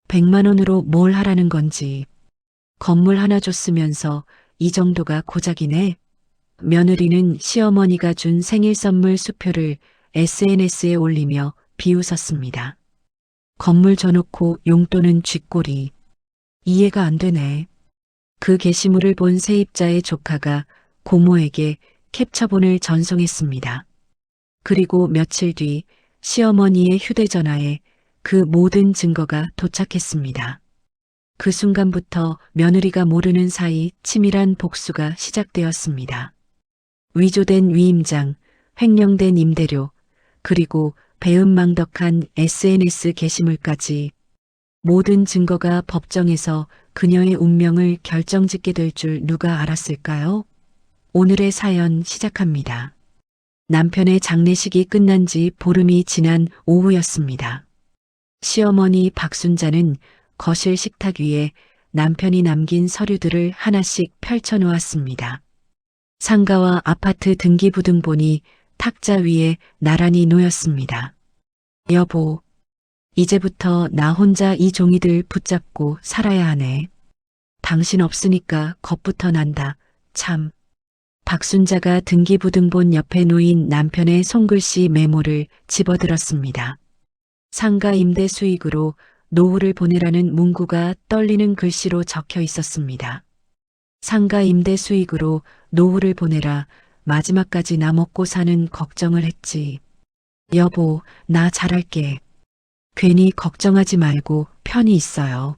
100만 원으로 뭘 하라는 건지. 건물 하나 줬으면서 이 정도가 고작이네. 며느리는 시어머니가 준 생일 선물 수표를 SNS에 올리며 비웃었습니다. 건물 줘놓고 용돈은 쥐꼬리. 이해가 안 되네. 그 게시물을 본 세입자의 조카가 고모에게 캡처본을 전송했습니다. 그리고 며칠 뒤 시어머니의 휴대전화에 그 모든 증거가 도착했습니다. 그 순간부터 며느리가 모르는 사이 치밀한 복수가 시작되었습니다. 위조된 위임장, 횡령된 임대료, 그리고 배은망덕한 SNS 게시물까지 모든 증거가 법정에서 그녀의 운명을 결정짓게 될 줄 누가 알았을까요? 오늘의 사연 시작합니다. 남편의 장례식이 끝난 지 보름이 지난 오후였습니다. 시어머니 박순자는 거실 식탁 위에 남편이 남긴 서류들을 하나씩 펼쳐놓았습니다. 상가와 아파트 등기부등본이 탁자 위에 나란히 놓였습니다. 여보, 이제부터 나 혼자 이 종이들 붙잡고 살아야 하네. 당신 없으니까 겁부터 난다. 참. 박순자가 등기부등본 옆에 놓인 남편의 손글씨 메모를 집어들었습니다. 상가 임대 수익으로 노후를 보내라는 문구가 떨리는 글씨로 적혀 있었습니다. 상가 임대 수익으로 노후를 보내라. 마지막까지 나 먹고 사는 걱정을 했지. 여보, 나 잘할게. 괜히 걱정하지 말고 편히 있어요.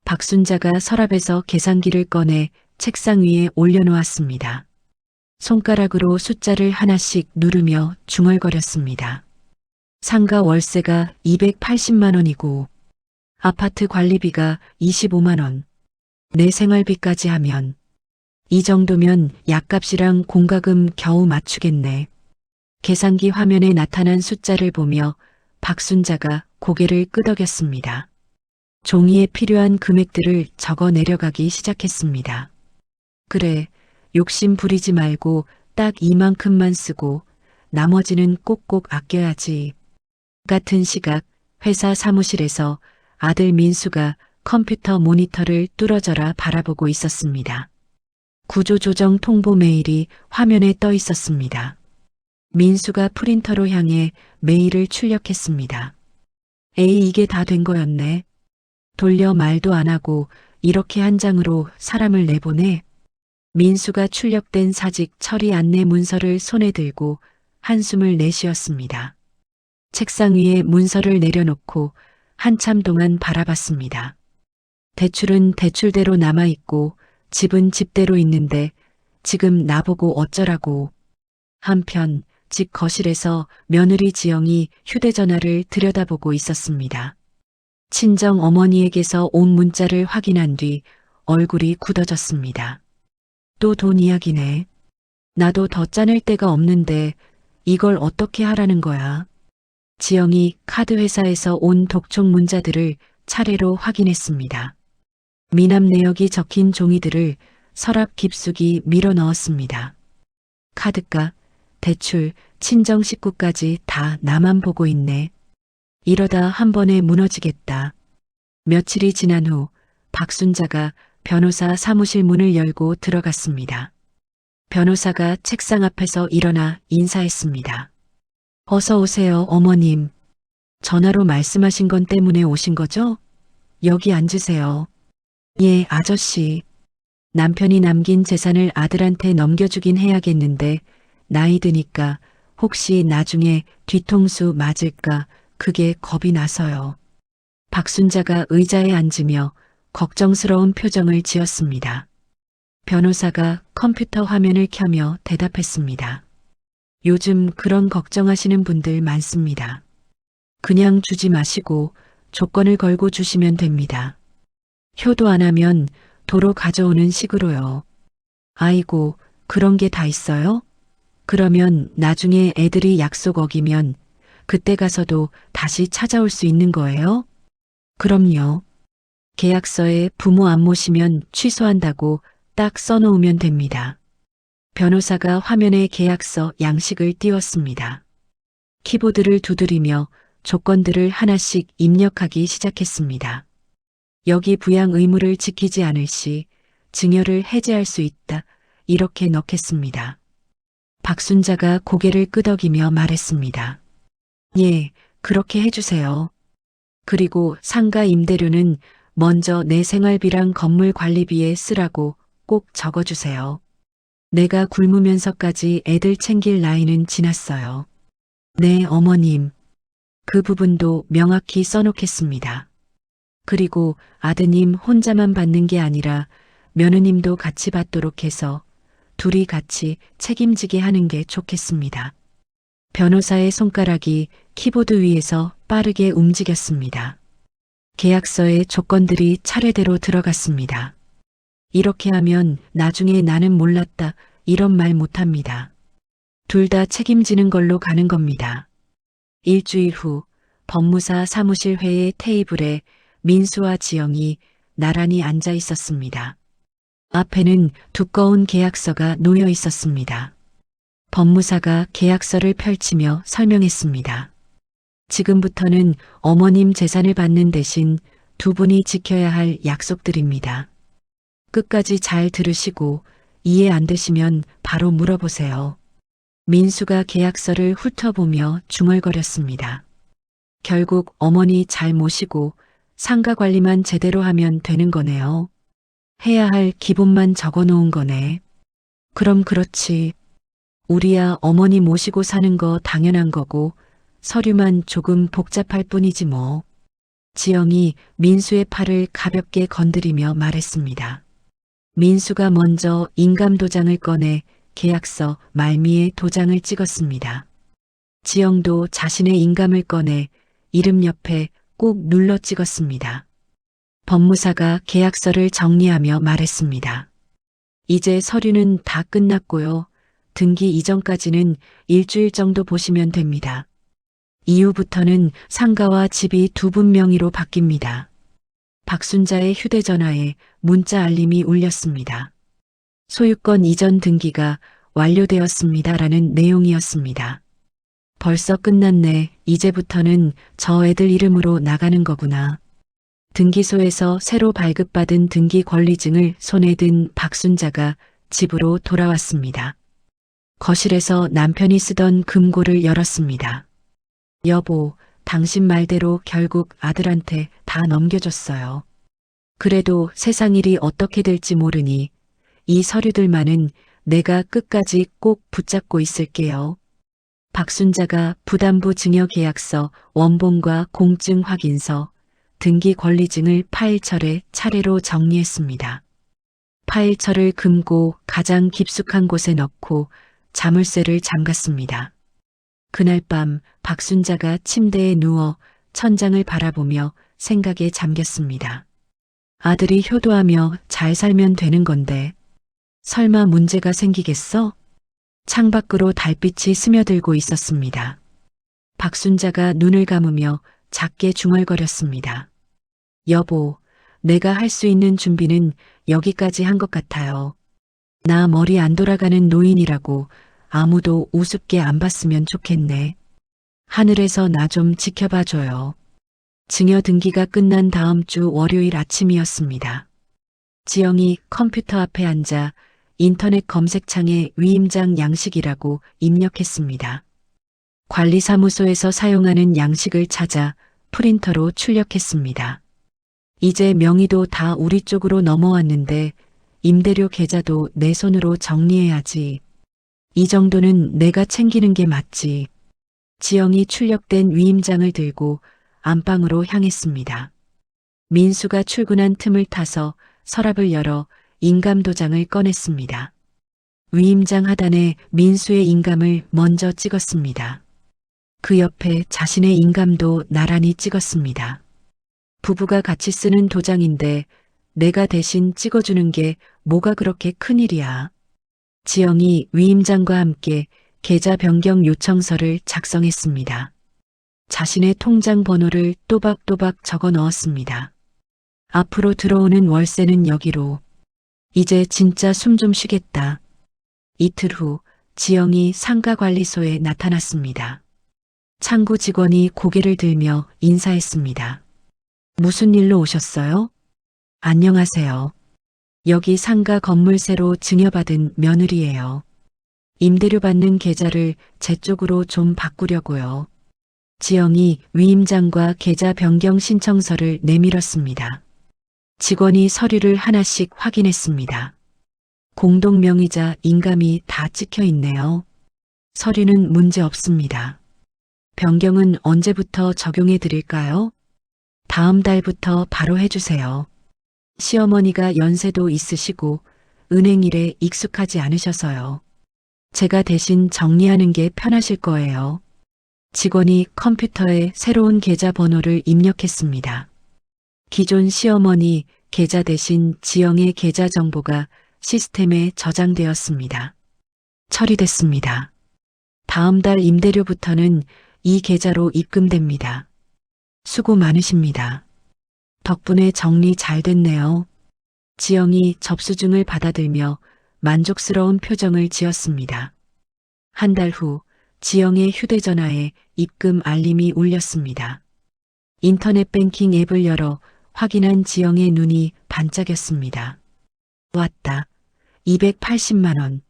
박순자가 서랍에서 계산기를 꺼내 책상 위에 올려놓았습니다. 손가락으로 숫자를 하나씩 누르며 중얼거렸습니다. 상가 월세가 280만 원이고 아파트 관리비가 25만 원, 내 생활비까지 하면 이 정도면 약값이랑 공과금 겨우 맞추겠네. 계산기 화면에 나타난 숫자를 보며 박순자가 고개를 끄덕였습니다. 종이에 필요한 금액들을 적어 내려가기 시작했습니다. 그래, 욕심 부리지 말고 딱 이만큼만 쓰고 나머지는 꼭꼭 아껴야지. 같은 시각 회사 사무실에서 아들 민수가 컴퓨터 모니터를 뚫어져라 바라보고 있었습니다. 구조조정 통보 메일이 화면에 떠 있었습니다. 민수가 프린터로 향해 메일을 출력했습니다. 에이, 이게 다 된 거였네. 돌려 말도 안 하고 이렇게 한 장으로 사람을 내보내. 민수가 출력된 사직 처리 안내 문서를 손에 들고 한숨을 내쉬었습니다. 책상 위에 문서를 내려놓고 한참 동안 바라봤습니다. 대출은 대출대로 남아있고 집은 집대로 있는데 지금 나보고 어쩌라고. 한편 집 거실에서 며느리 지영이 휴대전화를 들여다보고 있었습니다. 친정 어머니에게서 온 문자를 확인한 뒤 얼굴이 굳어졌습니다. 또 돈 이야기네. 나도 더 짜낼 데가 없는데 이걸 어떻게 하라는 거야. 지영이 카드 회사에서 온 독촉 문자들을 차례로 확인했습니다. 미납 내역이 적힌 종이들을 서랍 깊숙이 밀어 넣었습니다. 카드값, 대출, 친정 식구까지 다 나만 보고 있네. 이러다 한 번에 무너지겠다. 며칠이 지난 후 박순자가 변호사 사무실 문을 열고 들어갔습니다. 변호사가 책상 앞에서 일어나 인사했습니다. 어서 오세요, 어머님. 전화로 말씀하신 건 때문에 오신 거죠? 여기 앉으세요. 예, 아저씨. 남편이 남긴 재산을 아들한테 넘겨주긴 해야겠는데 나이 드니까 혹시 나중에 뒤통수 맞을까 그게 겁이 나서요. 박순자가 의자에 앉으며 걱정스러운 표정을 지었습니다. 변호사가 컴퓨터 화면을 켜며 대답했습니다. 요즘 그런 걱정하시는 분들 많습니다. 그냥 주지 마시고 조건을 걸고 주시면 됩니다. 효도 안 하면 도로 가져오는 식으로요. 아이고, 그런 게 다 있어요? 그러면 나중에 애들이 약속 어기면 그때 가서도 다시 찾아올 수 있는 거예요? 그럼요. 계약서에 부모 안 모시면 취소한다고 딱 써놓으면 됩니다. 변호사가 화면에 계약서 양식을 띄웠습니다. 키보드를 두드리며 조건들을 하나씩 입력하기 시작했습니다. 여기 부양 의무를 지키지 않을 시 증여를 해제할 수 있다. 이렇게 넣겠습니다. 박순자가 고개를 끄덕이며 말했습니다. 예, 그렇게 해주세요. 그리고 상가 임대료는 먼저 내 생활비랑 건물 관리비에 쓰라고 꼭 적어주세요. 내가 굶으면서까지 애들 챙길 나이는 지났어요. 네, 어머님. 그 부분도 명확히 써놓겠습니다. 그리고 아드님 혼자만 받는 게 아니라 며느님도 같이 받도록 해서 둘이 같이 책임지게 하는 게 좋겠습니다. 변호사의 손가락이 키보드 위에서 빠르게 움직였습니다. 계약서의 조건들이 차례대로 들어갔습니다. 이렇게 하면 나중에 나는 몰랐다 이런 말 못합니다. 둘 다 책임지는 걸로 가는 겁니다. 일주일 후 법무사 사무실 회의 테이블에 민수와 지영이 나란히 앉아 있었습니다. 앞에는 두꺼운 계약서가 놓여 있었습니다. 법무사가 계약서를 펼치며 설명했습니다. 지금부터는 어머님 재산을 받는 대신 두 분이 지켜야 할 약속들입니다. 끝까지 잘 들으시고 이해 안 되시면 바로 물어보세요. 민수가 계약서를 훑어보며 중얼거렸습니다. 결국 어머니 잘 모시고 상가 관리만 제대로 하면 되는 거네요. 해야 할 기본만 적어 놓은 거네. 그럼 그렇지. 우리야 어머니 모시고 사는 거 당연한 거고 서류만 조금 복잡할 뿐이지 뭐. 지영이 민수의 팔을 가볍게 건드리며 말했습니다. 민수가 먼저 인감도장을 꺼내 계약서 말미에 도장을 찍었습니다. 지영도 자신의 인감을 꺼내 이름 옆에 꼭 눌러 찍었습니다. 법무사가 계약서를 정리하며 말했습니다. 이제 서류는 다 끝났고요. 등기 이전까지는 일주일 정도 보시면 됩니다. 이후부터는 상가와 집이 두 분 명의로 바뀝니다. 박순자의 휴대전화에 문자 알림이 울렸습니다. 소유권 이전 등기가 완료되었습니다라는 내용이었습니다. 벌써 끝났네. 이제부터는 저 애들 이름으로 나가는 거구나. 등기소에서 새로 발급받은 등기 권리증을 손에 든 박순자가 집으로 돌아왔습니다. 거실에서 남편이 쓰던 금고를 열었습니다. 여보, 당신 말대로 결국 아들한테 다 넘겨줬어요. 그래도 세상 일이 어떻게 될지 모르니 이 서류들만은 내가 끝까지 꼭 붙잡고 있을게요. 박순자가 부담부 증여 계약서, 원본과 공증 확인서, 등기 권리증을 파일철에 차례로 정리했습니다. 파일철을 금고 가장 깊숙한 곳에 넣고 자물쇠를 잠갔습니다. 그날 밤 박순자가 침대에 누워 천장을 바라보며 생각에 잠겼습니다. 아들이 효도하며 잘 살면 되는 건데 설마 문제가 생기겠어? 창밖으로 달빛이 스며들고 있었습니다. 박순자가 눈을 감으며 작게 중얼거렸습니다. 여보, 내가 할 수 있는 준비는 여기까지 한 것 같아요. 나 머리 안 돌아가는 노인이라고 아무도 우습게 안 봤으면 좋겠네. 하늘에서 나 좀 지켜봐줘요. 증여 등기가 끝난 다음 주 월요일 아침이었습니다. 지영이 컴퓨터 앞에 앉아 인터넷 검색창에 위임장 양식이라고 입력했습니다. 관리사무소에서 사용하는 양식을 찾아 프린터로 출력했습니다. 이제 명의도 다 우리 쪽으로 넘어왔는데 임대료 계좌도 내 손으로 정리해야지. 이 정도는 내가 챙기는 게 맞지. 지영이 출력된 위임장을 들고 안방으로 향했습니다. 민수가 출근한 틈을 타서 서랍을 열어 인감도장을 꺼냈습니다. 위임장 하단에 민수의 인감을 먼저 찍었습니다. 그 옆에 자신의 인감도 나란히 찍었습니다. 부부가 같이 쓰는 도장인데 내가 대신 찍어주는 게 뭐가 그렇게 큰일이야. 지영이 위임장과 함께 계좌 변경 요청서를 작성했습니다. 자신의 통장 번호를 또박또박 적어 넣었습니다. 앞으로 들어오는 월세는 여기로. 이제 진짜 숨 좀 쉬겠다. 이틀 후 지영이 상가관리소에 나타났습니다. 창구 직원이 고개를 들며 인사했습니다. 무슨 일로 오셨어요? 안녕하세요. 여기 상가 건물 새로 증여받은 며느리예요. 임대료 받는 계좌를 제 쪽으로 좀 바꾸려고요. 지영이 위임장과 계좌 변경 신청서를 내밀었습니다. 직원이 서류를 하나씩 확인했습니다. 공동명의자 인감이 다 찍혀 있네요. 서류는 문제 없습니다. 변경은 언제부터 적용해 드릴까요? 다음 달부터 바로 해주세요. 시어머니가 연세도 있으시고 은행 일에 익숙하지 않으셔서요. 제가 대신 정리하는 게 편하실 거예요. 직원이 컴퓨터에 새로운 계좌 번호를 입력했습니다. 기존 시어머니 계좌 대신 지영의 계좌 정보가 시스템에 저장되었습니다. 처리됐습니다. 다음 달 임대료부터는 이 계좌로 입금됩니다. 수고 많으십니다. 덕분에 정리 잘 됐네요. 지영이 접수증을 받아들며 만족스러운 표정을 지었습니다. 한 달 후 지영의 휴대전화에 입금 알림이 울렸습니다. 인터넷 뱅킹 앱을 열어 확인한 지영의 눈이 반짝였습니다. 왔다. 280만 원.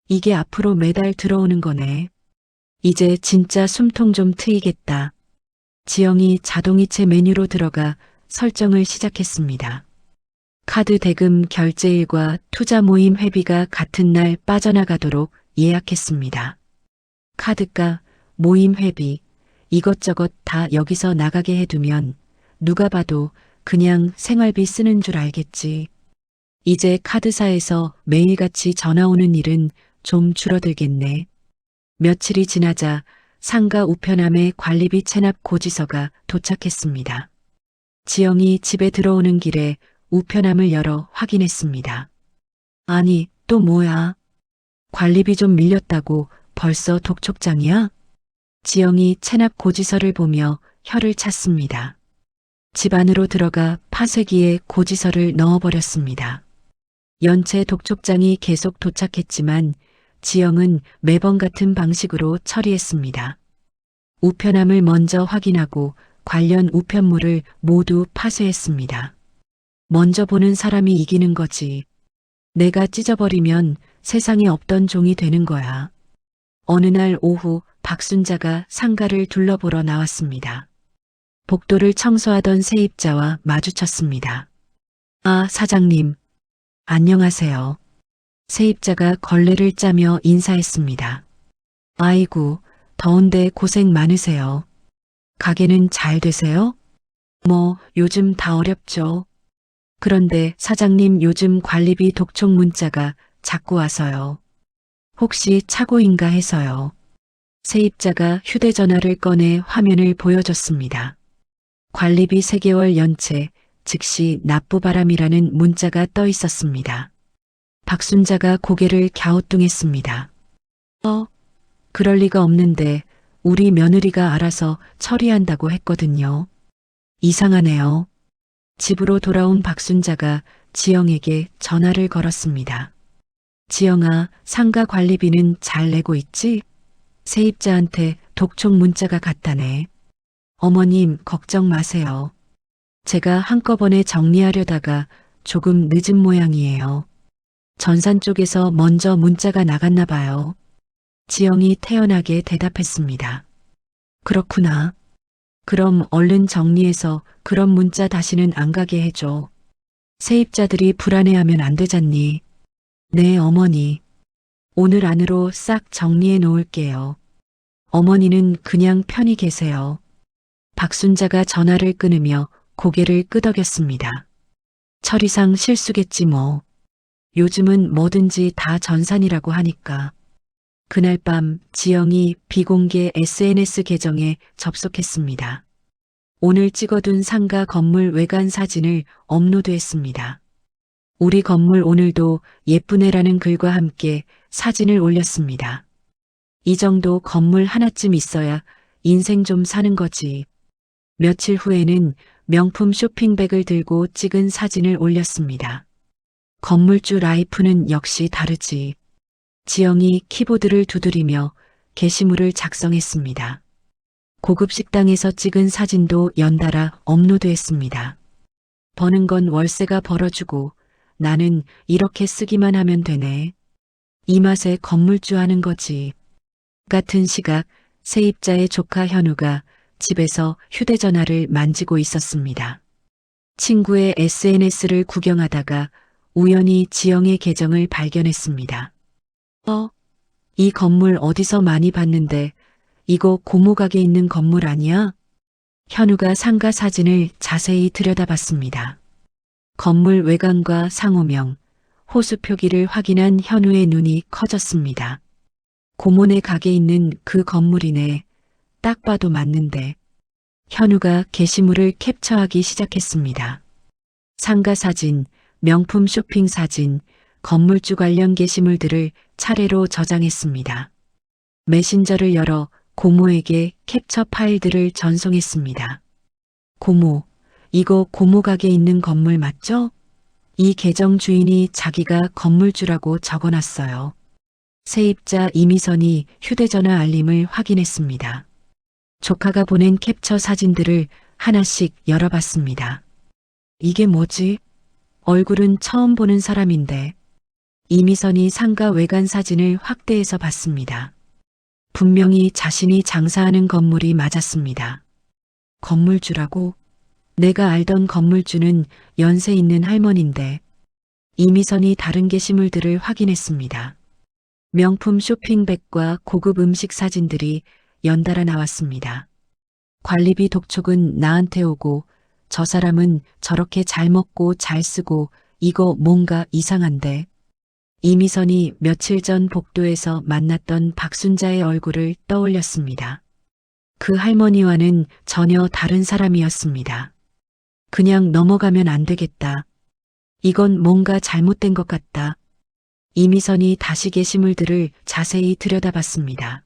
이게 앞으로 매달 들어오는 거네. 이제 진짜 숨통 좀 트이겠다. 지영이 자동이체 메뉴로 들어가 설정을 시작했습니다. 카드 대금 결제일과 투자 모임 회비가 같은 날 빠져나가도록 예약했습니다. 카드가, 모임 회비, 이것저것 다 여기서 나가게 해두면 누가 봐도 그냥 생활비 쓰는 줄 알겠지. 이제 카드사에서 매일같이 전화 오는 일은 좀 줄어들겠네. 며칠이 지나자 상가 우편함에 관리비 체납 고지서가 도착했습니다. 지영이 집에 들어오는 길에 우편함을 열어 확인했습니다. 아니, 또 뭐야? 관리비 좀 밀렸다고 벌써 독촉장이야? 지영이 체납 고지서를 보며 혀를 찼습니다. 집 안으로 들어가 파쇄기에 고지서를 넣어버렸습니다. 연체 독촉장이 계속 도착했지만 지영은 매번 같은 방식으로 처리했습니다. 우편함을 먼저 확인하고 관련 우편물을 모두 파쇄했습니다. 먼저 보는 사람이 이기는 거지. 내가 찢어버리면 세상에 없던 종이 되는 거야. 어느 날 오후 박순자가 상가를 둘러보러 나왔습니다. 복도를 청소하던 세입자와 마주쳤습니다. 아, 사장님. 안녕하세요. 세입자가 걸레를 짜며 인사했습니다. 아이고, 더운데 고생 많으세요. 가게는 잘 되세요? 뭐, 요즘 다 어렵죠. 그런데 사장님 요즘 관리비 독촉 문자가 자꾸 와서요. 혹시 착오인가 해서요. 세입자가 휴대전화를 꺼내 화면을 보여줬습니다. 관리비 3개월 연체, 즉시 납부바람이라는 문자가 떠 있었습니다. 박순자가 고개를 갸우뚱했습니다. 그럴 리가 없는데 우리 며느리가 알아서 처리한다고 했거든요. 이상하네요. 집으로 돌아온 박순자가 지영에게 전화를 걸었습니다. 지영아, 상가 관리비는 잘 내고 있지? 세입자한테 독촉 문자가 갔다네. 어머님, 걱정 마세요. 제가 한꺼번에 정리하려다가 조금 늦은 모양이에요. 전산 쪽에서 먼저 문자가 나갔나 봐요. 지영이 태연하게 대답했습니다. 그렇구나. 그럼 얼른 정리해서 그런 문자 다시는 안 가게 해줘. 세입자들이 불안해하면 안 되잖니. 네, 어머니. 오늘 안으로 싹 정리해 놓을게요. 어머니는 그냥 편히 계세요. 박순자가 전화를 끊으며 고개를 끄덕였습니다. 처리상 실수겠지 뭐. 요즘은 뭐든지 다 전산이라고 하니까. 그날 밤 지영이 비공개 SNS 계정에 접속했습니다. 오늘 찍어둔 상가 건물 외관 사진을 업로드했습니다. 우리 건물 오늘도 예쁘네라는 글과 함께 사진을 올렸습니다. 이 정도 건물 하나쯤 있어야 인생 좀 사는 거지. 며칠 후에는 명품 쇼핑백을 들고 찍은 사진을 올렸습니다. 건물주 라이프는 역시 다르지. 지영이 키보드를 두드리며 게시물을 작성했습니다. 고급 식당에서 찍은 사진도 연달아 업로드했습니다. 버는 건 월세가 벌어주고 나는 이렇게 쓰기만 하면 되네. 이 맛에 건물주 하는 거지. 같은 시각 세입자의 조카 현우가 집에서 휴대전화를 만지고 있었습니다. 친구의 SNS를 구경하다가 우연히 지영의 계정을 발견했습니다. 이 건물 어디서 많이 봤는데 이거 고모 가게 있는 건물 아니야? 현우가 상가 사진을 자세히 들여다봤습니다. 건물 외관과 상호명, 호수 표기를 확인한 현우의 눈이 커졌습니다. 고모네 가게 있는 그 건물이네. 딱 봐도 맞는데. 현우가 게시물을 캡처하기 시작했습니다. 상가 사진, 명품 쇼핑 사진, 건물주 관련 게시물들을 차례로 저장했습니다. 메신저를 열어 고모에게 캡처 파일들을 전송했습니다. 고모, 이거 고모 가게 있는 건물 맞죠? 이 계정 주인이 자기가 건물주라고 적어놨어요. 세입자 이미선이 휴대전화 알림을 확인했습니다. 조카가 보낸 캡처 사진들을 하나씩 열어봤습니다. 이게 뭐지? 얼굴은 처음 보는 사람인데. 이미선이 상가 외관 사진을 확대해서 봤습니다. 분명히 자신이 장사하는 건물이 맞았습니다. 건물주라고? 내가 알던 건물주는 연세 있는 할머니인데. 이미선이 다른 게시물들을 확인했습니다. 명품 쇼핑백과 고급 음식 사진들이 연달아 나왔습니다. 관리비 독촉은 나한테 오고 저 사람은 저렇게 잘 먹고 잘 쓰고 이거 뭔가 이상한데. 이미선이 며칠 전 복도에서 만났던 박순자의 얼굴을 떠올렸습니다. 그 할머니와는 전혀 다른 사람이었습니다. 그냥 넘어가면 안 되겠다. 이건 뭔가 잘못된 것 같다. 이미선이 다시 게시물들을 자세히 들여다봤습니다.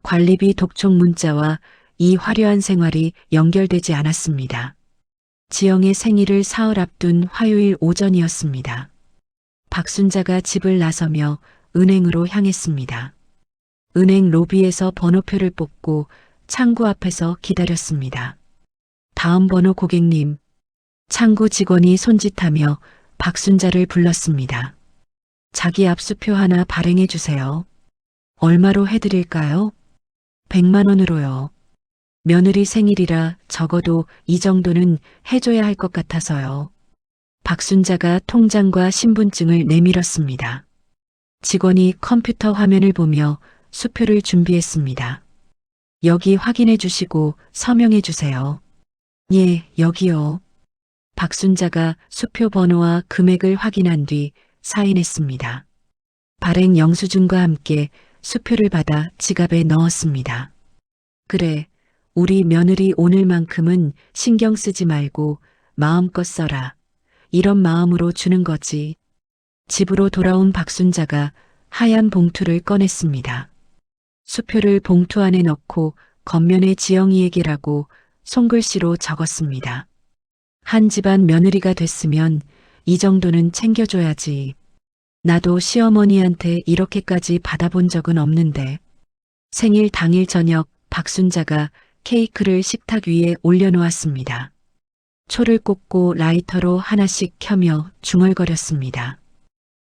관리비 독촉 문자와 이 화려한 생활이 연결되지 않았습니다. 지영의 생일을 사흘 앞둔 화요일 오전이었습니다. 박순자가 집을 나서며 은행으로 향했습니다. 은행 로비에서 번호표를 뽑고 창구 앞에서 기다렸습니다. 다음 번호 고객님. 창구 직원이 손짓하며 박순자를 불렀습니다. 자기 압수표 하나 발행해 주세요. 얼마로 해드릴까요? 100만 원으로요. 며느리 생일이라 적어도 이 정도는 해줘야 할 것 같아서요. 박순자가 통장과 신분증을 내밀었습니다. 직원이 컴퓨터 화면을 보며 수표를 준비했습니다. 여기 확인해 주시고 서명해 주세요. 예, 여기요. 박순자가 수표 번호와 금액을 확인한 뒤 사인했습니다. 발행 영수증과 함께 수표를 받아 지갑에 넣었습니다. 그래, 우리 며느리 오늘만큼은 신경 쓰지 말고 마음껏 써라. 이런 마음으로 주는 거지. 집으로 돌아온 박순자가 하얀 봉투를 꺼냈습니다. 수표를 봉투 안에 넣고 겉면에 지영이에게라고 손글씨로 적었습니다. 한 집안 며느리가 됐으면 이 정도는 챙겨줘야지. 나도 시어머니한테 이렇게까지 받아본 적은 없는데. 생일 당일 저녁 박순자가 케이크를 식탁 위에 올려놓았습니다. 초를 꽂고 라이터로 하나씩 켜며 중얼거렸습니다.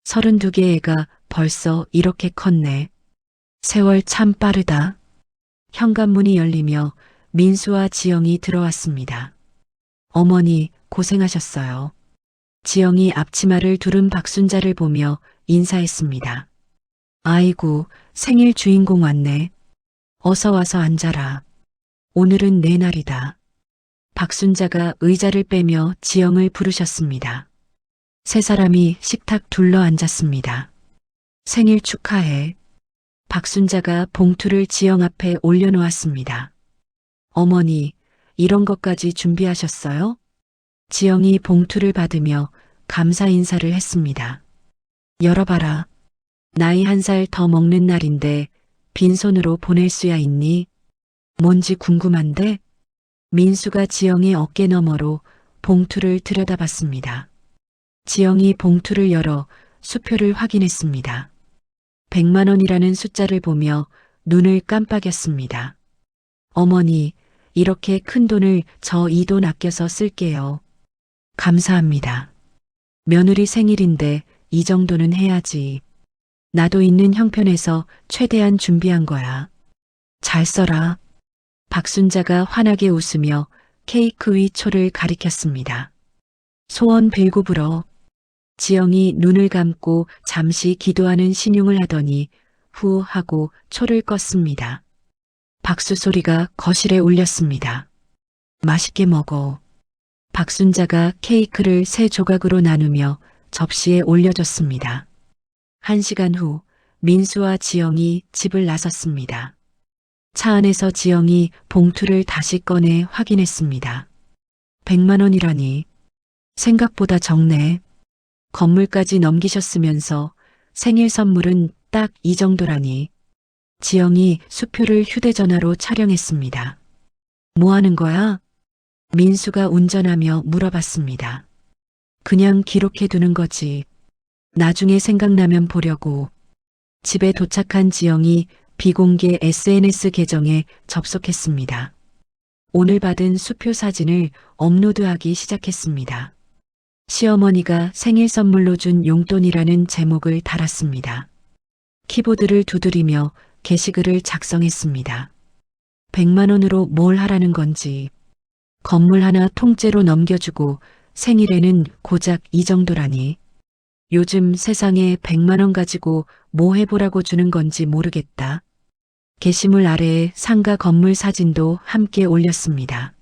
32개 애가 벌써 이렇게 컸네. 세월 참 빠르다. 현관문이 열리며 민수와 지영이 들어왔습니다. 어머니 고생하셨어요. 지영이 앞치마를 두른 박순자를 보며 인사했습니다. 아이고, 생일 주인공 왔네. 어서 와서 앉아라. 오늘은 내 날이다. 박순자가 의자를 빼며 지영을 부르셨습니다. 세 사람이 식탁 둘러 앉았습니다. 생일 축하해. 박순자가 봉투를 지영 앞에 올려놓았습니다. 어머니, 이런 것까지 준비하셨어요? 지영이 봉투를 받으며 감사 인사를 했습니다. 열어봐라. 나이 1살 더 먹는 날인데 빈손으로 보낼 수야 있니? 뭔지 궁금한데? 민수가 지영의 어깨 너머로 봉투를 들여다봤습니다. 지영이 봉투를 열어 수표를 확인했습니다. 100만 원이라는 숫자를 보며 눈을 깜빡였습니다. 어머니, 이렇게 큰 돈을 저 이 돈 아껴서 쓸게요. 감사합니다. 며느리 생일인데 이 정도는 해야지. 나도 있는 형편에서 최대한 준비한 거야. 잘 써라. 박순자가 환하게 웃으며 케이크 위 초를 가리켰습니다. 소원 빌고 불어. 지영이 눈을 감고 잠시 기도하는 신용을 하더니 후 하고 초를 껐습니다. 박수 소리가 거실에 울렸습니다. 맛있게 먹어. 박순자가 케이크를 3조각으로 나누며 접시에 올려줬습니다. 1시간 후 민수와 지영이 집을 나섰습니다. 차 안에서 지영이 봉투를 다시 꺼내 확인했습니다. 100만 원이라니. 생각보다 적네. 건물까지 넘기셨으면서 생일 선물은 딱 이 정도라니. 지영이 수표를 휴대전화로 촬영했습니다. 뭐 하는 거야? 민수가 운전하며 물어봤습니다. 그냥 기록해 두는 거지. 나중에 생각나면 보려고. 집에 도착한 지영이 비공개 SNS 계정에 접속했습니다. 오늘 받은 수표 사진을 업로드하기 시작했습니다. 시어머니가 생일 선물로 준 용돈이라는 제목을 달았습니다. 키보드를 두드리며 게시글을 작성했습니다. 100만 원으로 뭘 하라는 건지. 건물 하나 통째로 넘겨주고 생일에는 고작 이 정도라니. 요즘 세상에 100만 원 가지고 뭐 해보라고 주는 건지 모르겠다. 게시물 아래에 상가 건물 사진도 함께 올렸습니다.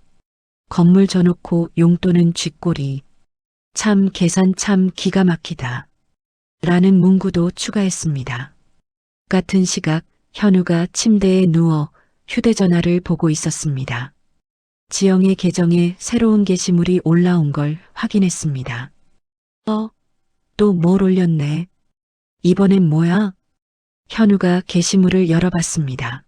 건물 져놓고 용돈은 쥐꼬리. 참 계산 참 기가 막히다. 라는 문구도 추가했습니다. 같은 시각 현우가 침대에 누워 휴대전화를 보고 있었습니다. 지영의 계정에 새로운 게시물이 올라온 걸 확인했습니다. 또 뭘 올렸네. 이번엔 뭐야? 현우가 게시물을 열어봤습니다.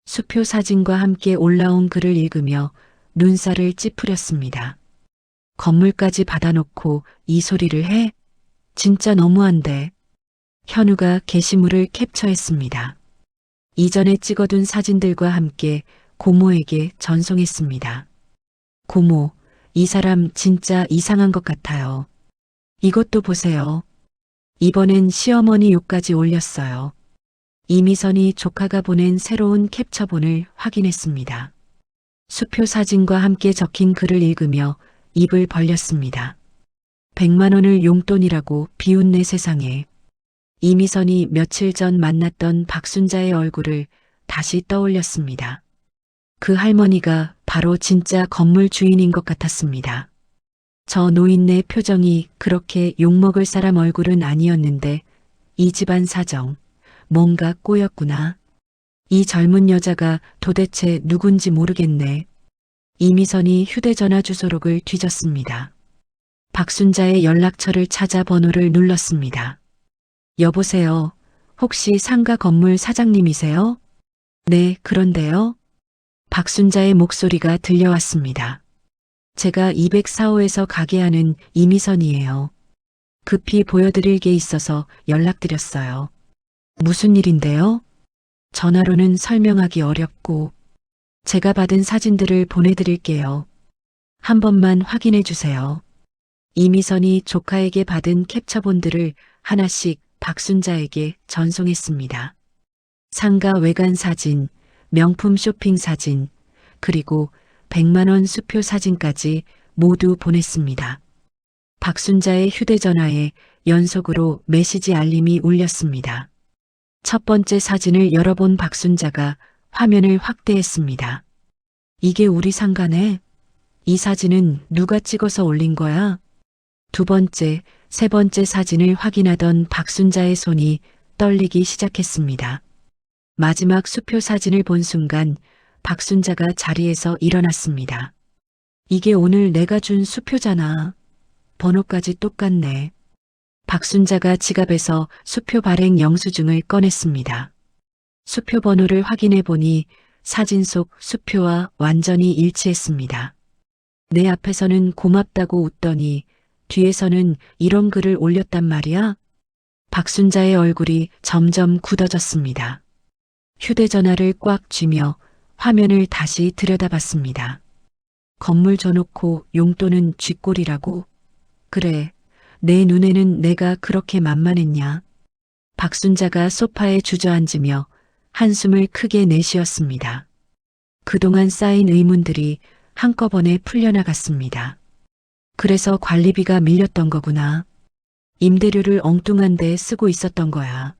수표 사진과 함께 올라온 글을 읽으며 눈살을 찌푸렸습니다. 건물까지 받아놓고 이 소리를 해? 진짜 너무한데. 현우가 게시물을 캡처했습니다. 이전에 찍어둔 사진들과 함께 고모에게 전송했습니다. 고모, 이 사람 진짜 이상한 것 같아요. 이것도 보세요. 이번엔 시어머니 욕까지 올렸어요. 이미선이 조카가 보낸 새로운 캡처본을 확인했습니다. 수표 사진과 함께 적힌 글을 읽으며 입을 벌렸습니다. 100만 원을 용돈이라고 비웃네 세상에. 이미선이 며칠 전 만났던 박순자의 얼굴을 다시 떠올렸습니다. 그 할머니가 바로 진짜 건물 주인인 것 같았습니다. 저 노인네 표정이 그렇게 욕먹을 사람 얼굴은 아니었는데 이 집안 사정, 뭔가 꼬였구나. 이 젊은 여자가 도대체 누군지 모르겠네. 이미선이 휴대전화 주소록을 뒤졌습니다. 박순자의 연락처를 찾아 번호를 눌렀습니다. 여보세요. 혹시 상가 건물 사장님이세요? 네, 그런데요. 박순자의 목소리가 들려왔습니다. 제가 204호에서 가게 하는 이미선이에요. 급히 보여드릴 게 있어서 연락드렸어요. 무슨 일인데요? 전화로는 설명하기 어렵고 제가 받은 사진들을 보내드릴게요. 한 번만 확인해 주세요. 이미선이 조카에게 받은 캡처본들을 하나씩 박순자에게 전송했습니다. 상가 외관 사진, 명품 쇼핑 사진, 그리고 100만 원 수표 사진까지 모두 보냈습니다. 박순자의 휴대전화에 연속으로 메시지 알림이 울렸습니다. 첫 번째 사진을 열어본 박순자가 화면을 확대했습니다. 이게 우리 상가네? 이 사진은 누가 찍어서 올린 거야? 두 번째, 세 번째 사진을 확인하던 박순자의 손이 떨리기 시작했습니다. 마지막 수표 사진을 본 순간 박순자가 자리에서 일어났습니다. 이게 오늘 내가 준 수표잖아. 번호까지 똑같네. 박순자가 지갑에서 수표 발행 영수증을 꺼냈습니다. 수표 번호를 확인해 보니 사진 속 수표와 완전히 일치했습니다. 내 앞에서는 고맙다고 웃더니 뒤에서는 이런 글을 올렸단 말이야? 박순자의 얼굴이 점점 굳어졌습니다. 휴대전화를 꽉 쥐며 화면을 다시 들여다봤습니다. 건물 줘놓고 용돈은 쥐꼬리라고. 그래, 내 눈에는 내가 그렇게 만만했냐. 박순자가 소파에 주저앉으며 한숨을 크게 내쉬었습니다. 그동안 쌓인 의문들이 한꺼번에 풀려나갔습니다. 그래서 관리비가 밀렸던 거구나. 임대료를 엉뚱한 데 쓰고 있었던 거야.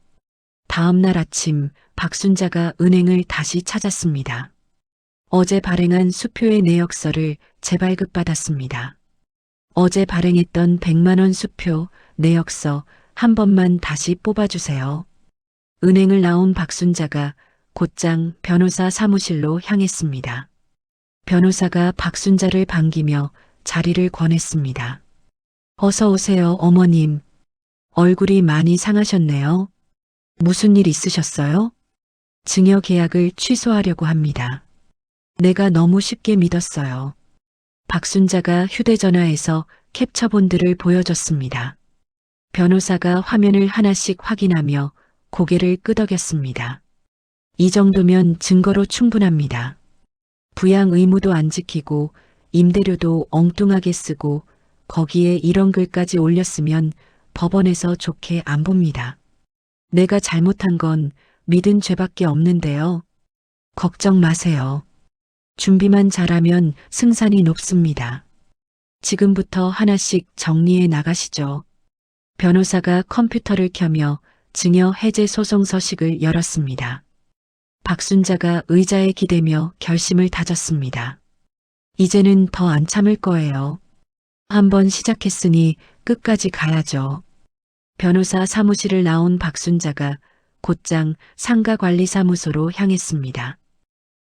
다음 날 아침 박순자가 은행을 다시 찾았습니다. 어제 발행한 수표의 내역서를 재발급받았습니다. 어제 발행했던 100만 원 수표 내역서 한 번만 다시 뽑아주세요. 은행을 나온 박순자가 곧장 변호사 사무실로 향했습니다. 변호사가 박순자를 반기며 자리를 권했습니다. 어서 오세요, 어머님. 얼굴이 많이 상하셨네요. 무슨 일 있으셨어요? 증여 계약을 취소하려고 합니다. 내가 너무 쉽게 믿었어요. 박순자가 휴대전화에서 캡처본들을 보여줬습니다. 변호사가 화면을 하나씩 확인하며 고개를 끄덕였습니다. 이 정도면 증거로 충분합니다. 부양 의무도 안 지키고 임대료도 엉뚱하게 쓰고 거기에 이런 글까지 올렸으면 법원에서 좋게 안 봅니다. 내가 잘못한 건 믿은 죄밖에 없는데요. 걱정 마세요. 준비만 잘하면 승산이 높습니다. 지금부터 하나씩 정리해 나가시죠. 변호사가 컴퓨터를 켜며 증여 해제 소송 서식을 열었습니다. 박순자가 의자에 기대며 결심을 다졌습니다. 이제는 더 안 참을 거예요. 한번 시작했으니 끝까지 가야죠. 변호사 사무실을 나온 박순자가 곧장 상가관리사무소로 향했습니다.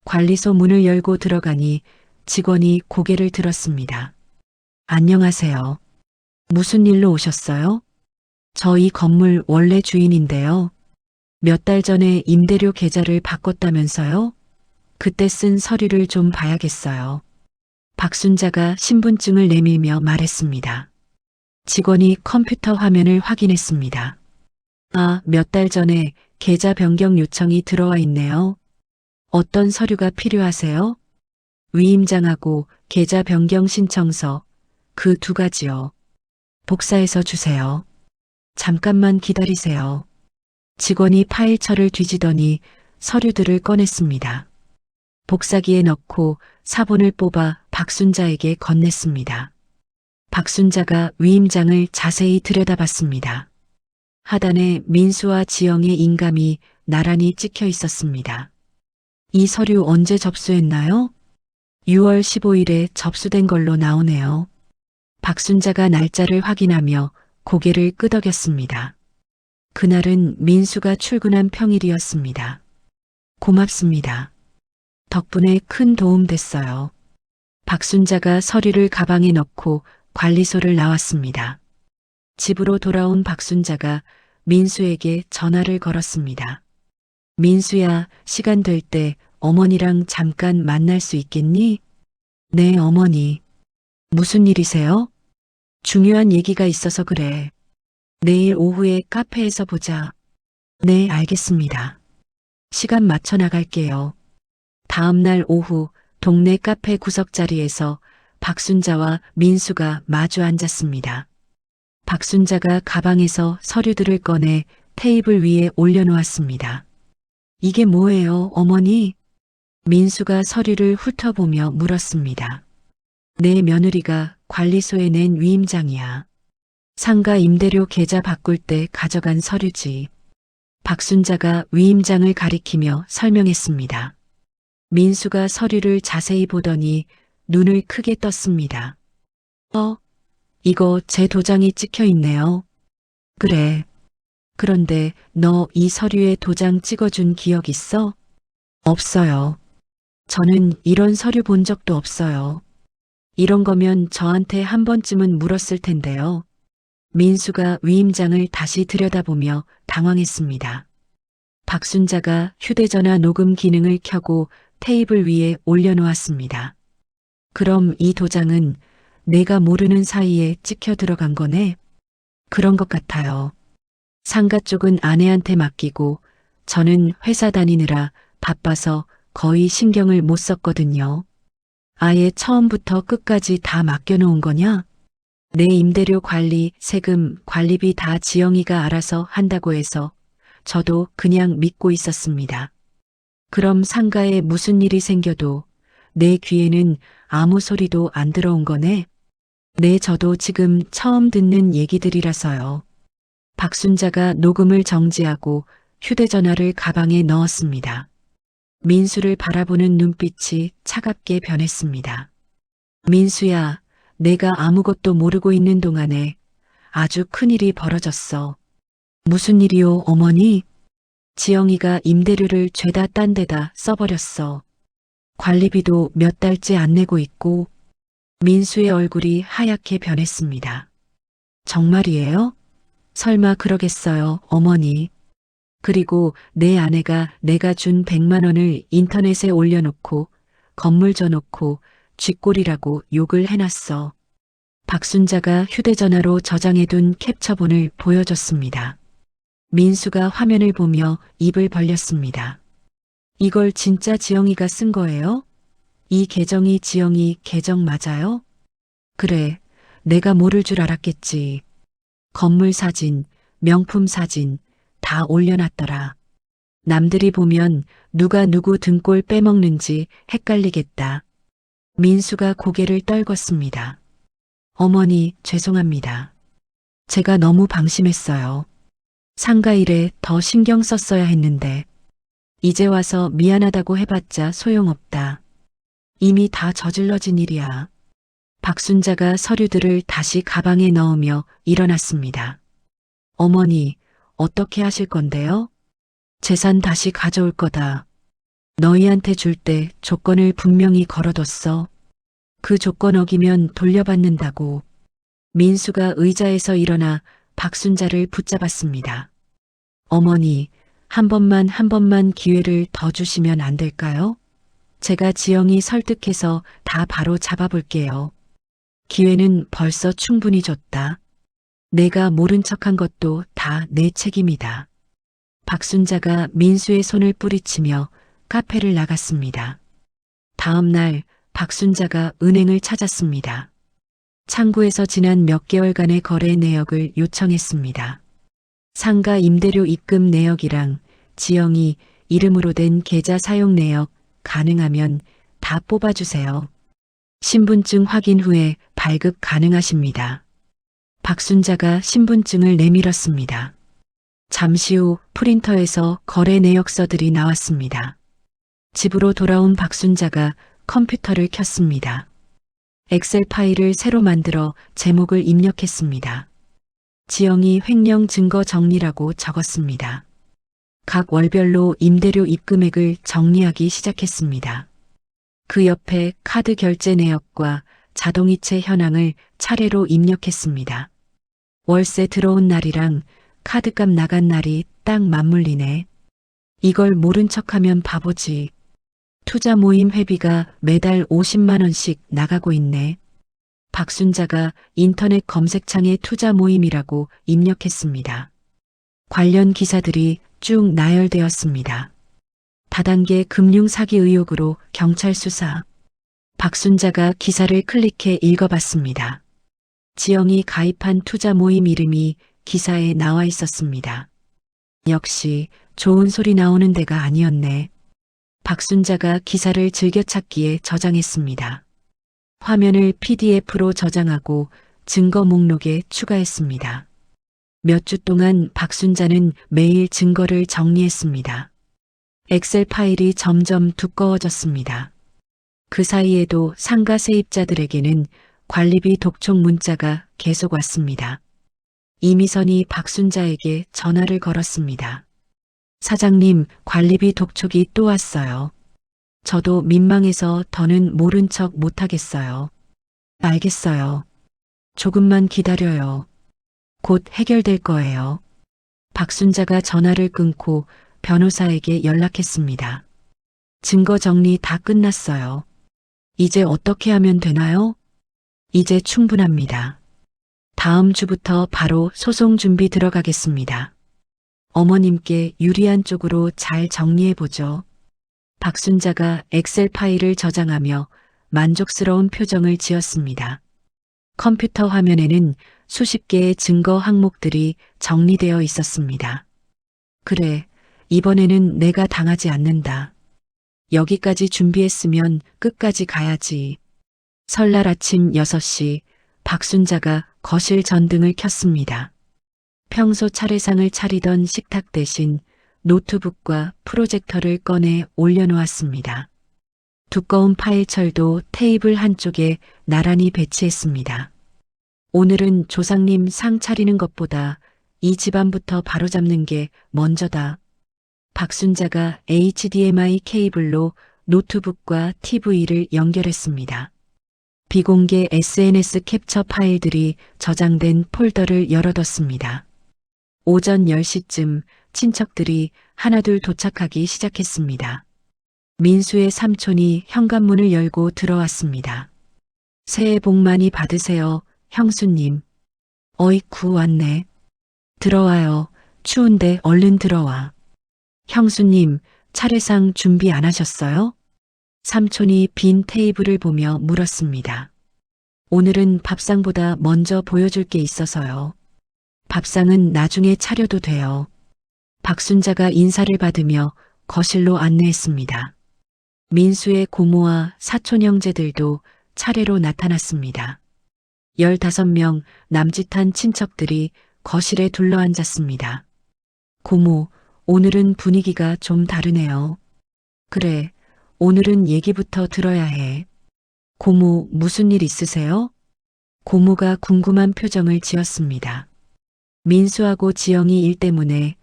관리소 문을 열고 들어가니 직원이 고개를 들었습니다. 안녕하세요. 무슨 일로 오셨어요? 저 이 건물 원래 주인인데요. 몇 달 전에 임대료 계좌를 바꿨다면서요? 그때 쓴 서류를 좀 봐야겠어요. 박순자가 신분증을 내밀며 말했습니다. 직원이 컴퓨터 화면을 확인했습니다. 아, 몇 달 전에 계좌 변경 요청이 들어와 있네요. 어떤 서류가 필요하세요? 위임장하고 계좌 변경 신청서, 그 두 가지요. 복사해서 주세요. 잠깐만 기다리세요. 직원이 파일철을 뒤지더니 서류들을 꺼냈습니다. 복사기에 넣고 사본을 뽑아 박순자에게 건넸습니다. 박순자가 위임장을 자세히 들여다봤습니다. 하단에 민수와 지영의 인감이 나란히 찍혀 있었습니다. 이 서류 언제 접수했나요? 6월 15일에 접수된 걸로 나오네요. 박순자가 날짜를 확인하며 고개를 끄덕였습니다. 그날은 민수가 출근한 평일이었습니다. 고맙습니다. 덕분에 큰 도움 됐어요. 박순자가 서류를 가방에 넣고 관리소를 나왔습니다. 집으로 돌아온 박순자가 민수에게 전화를 걸었습니다. 민수야, 시간 될 때 어머니랑 잠깐 만날 수 있겠니? 네, 어머니. 무슨 일이세요? 중요한 얘기가 있어서 그래. 내일 오후에 카페에서 보자. 네, 알겠습니다. 시간 맞춰 나갈게요. 다음 날 오후 동네 카페 구석자리에서 박순자와 민수가 마주 앉았습니다. 박순자가 가방에서 서류들을 꺼내 테이블 위에 올려놓았습니다. 이게 뭐예요, 어머니? 민수가 서류를 훑어보며 물었습니다. 내 며느리가 관리소에 낸 위임장이야. 상가 임대료 계좌 바꿀 때 가져간 서류지. 박순자가 위임장을 가리키며 설명했습니다. 민수가 서류를 자세히 보더니 눈을 크게 떴습니다. 이거 제 도장이 찍혀 있네요. 그래. 그런데 너 이 서류에 도장 찍어준 기억 있어? 없어요. 저는 이런 서류 본 적도 없어요. 이런 거면 저한테 한 번쯤은 물었을 텐데요. 민수가 위임장을 다시 들여다보며 당황했습니다. 박순자가 휴대전화 녹음 기능을 켜고 테이블 위에 올려놓았습니다. 그럼 이 도장은 내가 모르는 사이에 찍혀 들어간 거네? 그런 것 같아요. 상가 쪽은 아내한테 맡기고 저는 회사 다니느라 바빠서 거의 신경을 못 썼거든요. 아예 처음부터 끝까지 다 맡겨놓은 거냐? 내 임대료 관리, 세금, 관리비 다 지영이가 알아서 한다고 해서 저도 그냥 믿고 있었습니다. 그럼 상가에 무슨 일이 생겨도 내 귀에는 아무 소리도 안 들어온 거네? 네, 저도 지금 처음 듣는 얘기들이라서요. 박순자가 녹음을 정지하고 휴대전화를 가방에 넣었습니다. 민수를 바라보는 눈빛이 차갑게 변했습니다. 민수야, 내가 아무것도 모르고 있는 동안에 아주 큰일이 벌어졌어. 무슨 일이요, 어머니? 지영이가 임대료를 죄다 딴 데다 써버렸어. 관리비도 몇 달째 안 내고 있고. 민수의 얼굴이 하얗게 변했습니다. 정말이에요? 설마 그러겠어요, 어머니. 그리고 내 아내가 내가 준 100만 원을 인터넷에 올려놓고 건물 줘놓고 쥐꼬리라고 욕을 해놨어. 박순자가 휴대전화로 저장해둔 캡처본을 보여줬습니다. 민수가 화면을 보며 입을 벌렸습니다. 이걸 진짜 지영이가 쓴 거예요? 이 계정이 지영이 계정 맞아요? 그래, 내가 모를 줄 알았겠지. 건물 사진, 명품 사진 다 올려놨더라. 남들이 보면 누가 누구 등골 빼먹는지 헷갈리겠다. 민수가 고개를 떨궜습니다. 어머니, 죄송합니다. 제가 너무 방심했어요. 상가 일에 더 신경 썼어야 했는데 이제 와서 미안하다고 해봤자 소용없다. 이미 다 저질러진 일이야. 박순자가 서류들을 다시 가방에 넣으며 일어났습니다. 어머니, 어떻게 하실 건데요? 재산 다시 가져올 거다. 너희한테 줄 때 조건을 분명히 걸어뒀어. 그 조건 어기면 돌려받는다고. 민수가 의자에서 일어나 박순자를 붙잡았습니다. 어머니, 한 번만 기회를 더 주시면 안 될까요? 제가 지영이 설득해서 다 바로 잡아볼게요. 기회는 벌써 충분히 줬다. 내가 모른 척한 것도 다 내 책임이다. 박순자가 민수의 손을 뿌리치며 카페를 나갔습니다. 다음 날 박순자가 은행을 찾았습니다. 창구에서 지난 몇 개월간의 거래 내역을 요청했습니다. 상가 임대료 입금 내역이랑 지영이 이름으로 된 계좌 사용 내역 가능하면 다 뽑아주세요. 신분증 확인 후에 발급 가능하십니다. 박순자가 신분증을 내밀었습니다. 잠시 후 프린터에서 거래 내역서들이 나왔습니다. 집으로 돌아온 박순자가 컴퓨터를 켰습니다. 엑셀 파일을 새로 만들어 제목을 입력했습니다. 지영이 횡령 증거 정리라고 적었습니다. 각 월별로 임대료 입금액을 정리하기 시작했습니다. 그 옆에 카드 결제 내역과 자동이체 현황을 차례로 입력했습니다. 월세 들어온 날이랑 카드값 나간 날이 딱 맞물리네. 이걸 모른 척하면 바보지. 투자 모임 회비가 매달 50만 원씩 나가고 있네. 박순자가 인터넷 검색창에 투자 모임이라고 입력했습니다. 관련 기사들이 쭉 나열되었습니다. 다단계 금융 사기 의혹으로 경찰 수사. 박순자가 기사를 클릭해 읽어봤습니다. 지영이 가입한 투자 모임 이름이 기사에 나와 있었습니다. 역시 좋은 소리 나오는 데가 아니었네. 박순자가 기사를 즐겨찾기에 저장했습니다. 화면을 PDF로 저장하고 증거 목록에 추가했습니다. 몇 주 동안 박순자는 매일 증거를 정리했습니다. 엑셀 파일이 점점 두꺼워졌습니다. 그 사이에도 상가 세입자들에게는 관리비 독촉 문자가 계속 왔습니다. 이미선이 박순자에게 전화를 걸었습니다. 사장님, 관리비 독촉이 또 왔어요. 저도 민망해서 더는 모른 척 못하겠어요. 알겠어요. 조금만 기다려요. 곧 해결될 거예요. 박순자가 전화를 끊고 변호사에게 연락했습니다. 증거 정리 다 끝났어요. 이제 어떻게 하면 되나요? 이제 충분합니다. 다음 주부터 바로 소송 준비 들어가겠습니다. 어머님께 유리한 쪽으로 잘 정리해보죠. 박순자가 엑셀 파일을 저장하며 만족스러운 표정을 지었습니다. 컴퓨터 화면에는 수십 개의 증거 항목들이 정리되어 있었습니다. 그래, 이번에는 내가 당하지 않는다. 여기까지 준비했으면 끝까지 가야지. 설날 아침 6시 박순자가 거실 전등을 켰습니다. 평소 차례상을 차리던 식탁 대신 노트북과 프로젝터를 꺼내 올려놓았습니다. 두꺼운 파일철도 테이블 한쪽에 나란히 배치했습니다. 오늘은 조상님 상 차리는 것보다 이 집안부터 바로잡는 게 먼저다. 박순자가 HDMI 케이블로 노트북과 TV를 연결했습니다. 비공개 SNS 캡처 파일들이 저장된 폴더를 열어뒀습니다. 오전 10시쯤 친척들이 하나둘 도착하기 시작했습니다. 민수의 삼촌이 현관문을 열고 들어왔습니다. 새해 복 많이 받으세요, 형수님. 어이쿠 왔네. 들어와요. 추운데 얼른 들어와. 형수님, 차례상 준비 안 하셨어요? 삼촌이 빈 테이블을 보며 물었습니다. 오늘은 밥상보다 먼저 보여줄 게 있어서요. 밥상은 나중에 차려도 돼요. 박순자가 인사를 받으며 거실로 안내했습니다. 민수의 고모와 사촌 형제들도 차례로 나타났습니다. 15명 남짓한 친척들이 거실에 둘러앉았습니다. 고모, 오늘은 분위기가 좀 다르네요. 그래, 오늘은 얘기부터 들어야 해. 고모, 무슨 일 있으세요? 고모가 궁금한 표정을 지었습니다. 민수하고 지영이 일 때문에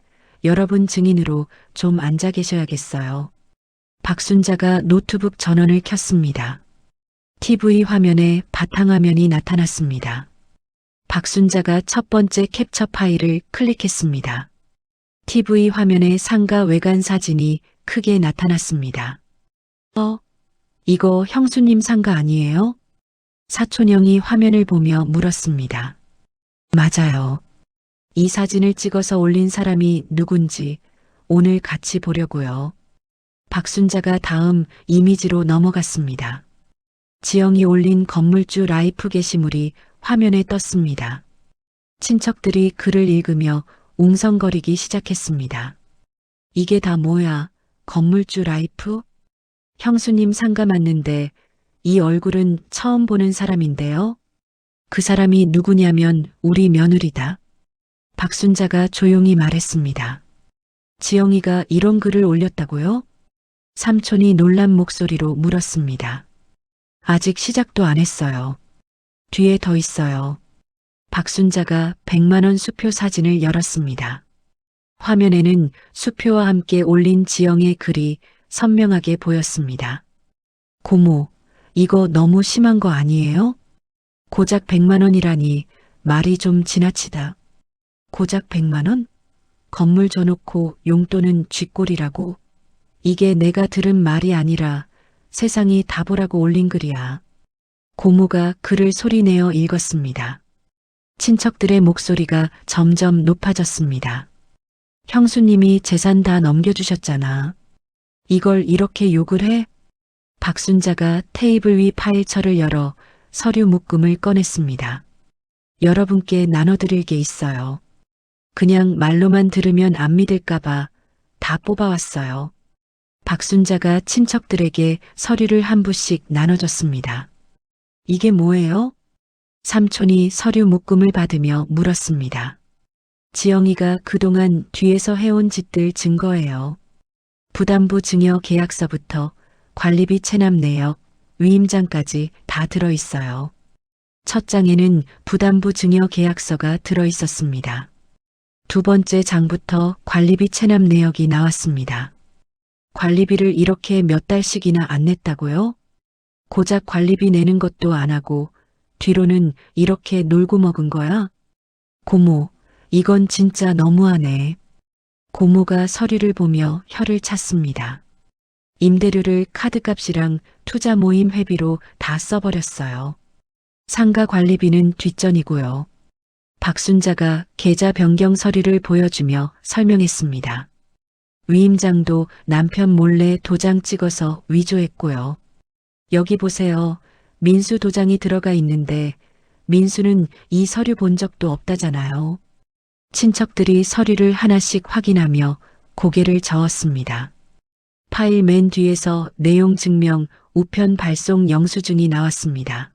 여러분 증인으로 좀 앉아 계셔야겠어요. 박순자가 노트북 전원을 켰습니다. TV 화면에 바탕화면이 나타났습니다. 박순자가 첫 번째 캡처 파일을 클릭했습니다. TV 화면에 상가 외관 사진이 크게 나타났습니다. 이거 형수님 상가 아니에요? 사촌형이 화면을 보며 물었습니다. 맞아요. 이 사진을 찍어서 올린 사람이 누군지 오늘 같이 보려고요. 박순자가 다음 이미지로 넘어갔습니다. 지영이 올린 건물주 라이프 게시물이 화면에 떴습니다. 친척들이 글을 읽으며 웅성거리기 시작했습니다. 이게 다 뭐야? 건물주 라이프? 형수님 상가 맞는데 이 얼굴은 처음 보는 사람인데요. 그 사람이 누구냐면 우리 며느리다. 박순자가 조용히 말했습니다. 지영이가 이런 글을 올렸다고요? 삼촌이 놀란 목소리로 물었습니다. 아직 시작도 안 했어요. 뒤에 더 있어요. 박순자가 100만 원 수표 사진을 열었습니다. 화면에는 수표와 함께 올린 지영의 글이 선명하게 보였습니다. 고모, 이거 너무 심한 거 아니에요? 고작 100만 원이라니 말이 좀 지나치다. 고작 100만 원? 건물 줘놓고 용돈은 쥐꼬리라고. 이게 내가 들은 말이 아니라 세상이 다 보라고 올린 글이야. 고모가 글을 소리내어 읽었습니다. 친척들의 목소리가 점점 높아졌습니다. 형수님이 재산 다 넘겨주셨잖아. 이걸 이렇게 욕을 해? 박순자가 테이블 위 파일철을 열어 서류 묶음을 꺼냈습니다. 여러분께 나눠드릴 게 있어요. 그냥 말로만 들으면 안 믿을까봐 다 뽑아왔어요. 박순자가 친척들에게 서류를 한 부씩 나눠줬습니다. 이게 뭐예요? 삼촌이 서류 묶음을 받으며 물었습니다. 지영이가 그동안 뒤에서 해온 짓들 증거예요. 부담부 증여 계약서부터 관리비 체납 내역, 위임장까지 다 들어있어요. 첫 장에는 부담부 증여 계약서가 들어있었습니다. 두 번째 장부터 관리비 체납 내역이 나왔습니다. 관리비를 이렇게 몇 달씩이나 안 냈다고요? 고작 관리비 내는 것도 안 하고 뒤로는 이렇게 놀고 먹은 거야? 고모, 이건 진짜 너무하네. 고모가 서류를 보며 혀를 찼습니다. 임대료를 카드값이랑 투자 모임 회비로 다 써버렸어요. 상가 관리비는 뒷전이고요. 박순자가 계좌 변경 서류를 보여주며 설명했습니다. 위임장도 남편 몰래 도장 찍어서 위조했고요. 여기 보세요. 민수 도장이 들어가 있는데 민수는 이 서류 본 적도 없다잖아요. 친척들이 서류를 하나씩 확인하며 고개를 저었습니다. 파일 맨 뒤에서 내용 증명 우편 발송 영수증이 나왔습니다.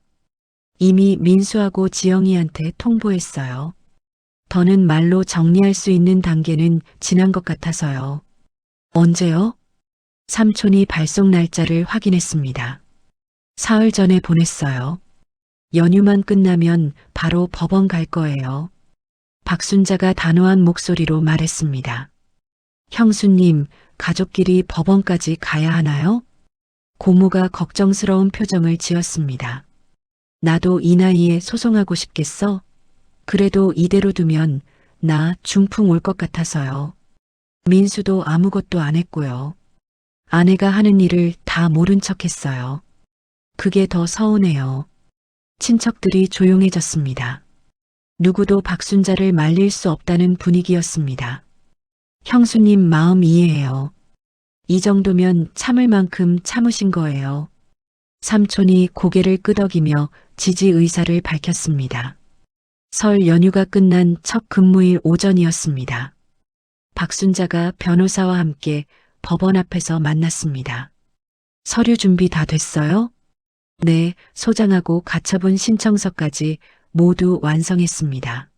이미 민수하고 지영이한테 통보했어요. 더는 말로 정리할 수 있는 단계는 지난 것 같아서요. 언제요? 삼촌이 발송 날짜를 확인했습니다. 사흘 전에 보냈어요. 연휴만 끝나면 바로 법원 갈 거예요. 박순자가 단호한 목소리로 말했습니다. 형수님, 가족끼리 법원까지 가야 하나요? 고모가 걱정스러운 표정을 지었습니다. 나도 이 나이에 소송하고 싶겠어? 그래도 이대로 두면 나 중풍 올 것 같아서요. 민수도 아무것도 안 했고요. 아내가 하는 일을 다 모른 척 했어요. 그게 더 서운해요. 친척들이 조용해졌습니다. 누구도 박순자를 말릴 수 없다는 분위기였습니다. 형수님 마음 이해해요. 이 정도면 참을 만큼 참으신 거예요. 삼촌이 고개를 끄덕이며 지지 의사를 밝혔습니다. 설 연휴가 끝난 첫 근무일 오전이었습니다. 박순자가 변호사와 함께 법원 앞에서 만났습니다. 서류 준비 다 됐어요? 네, 소장하고 가처분 신청서까지 모두 완성했습니다.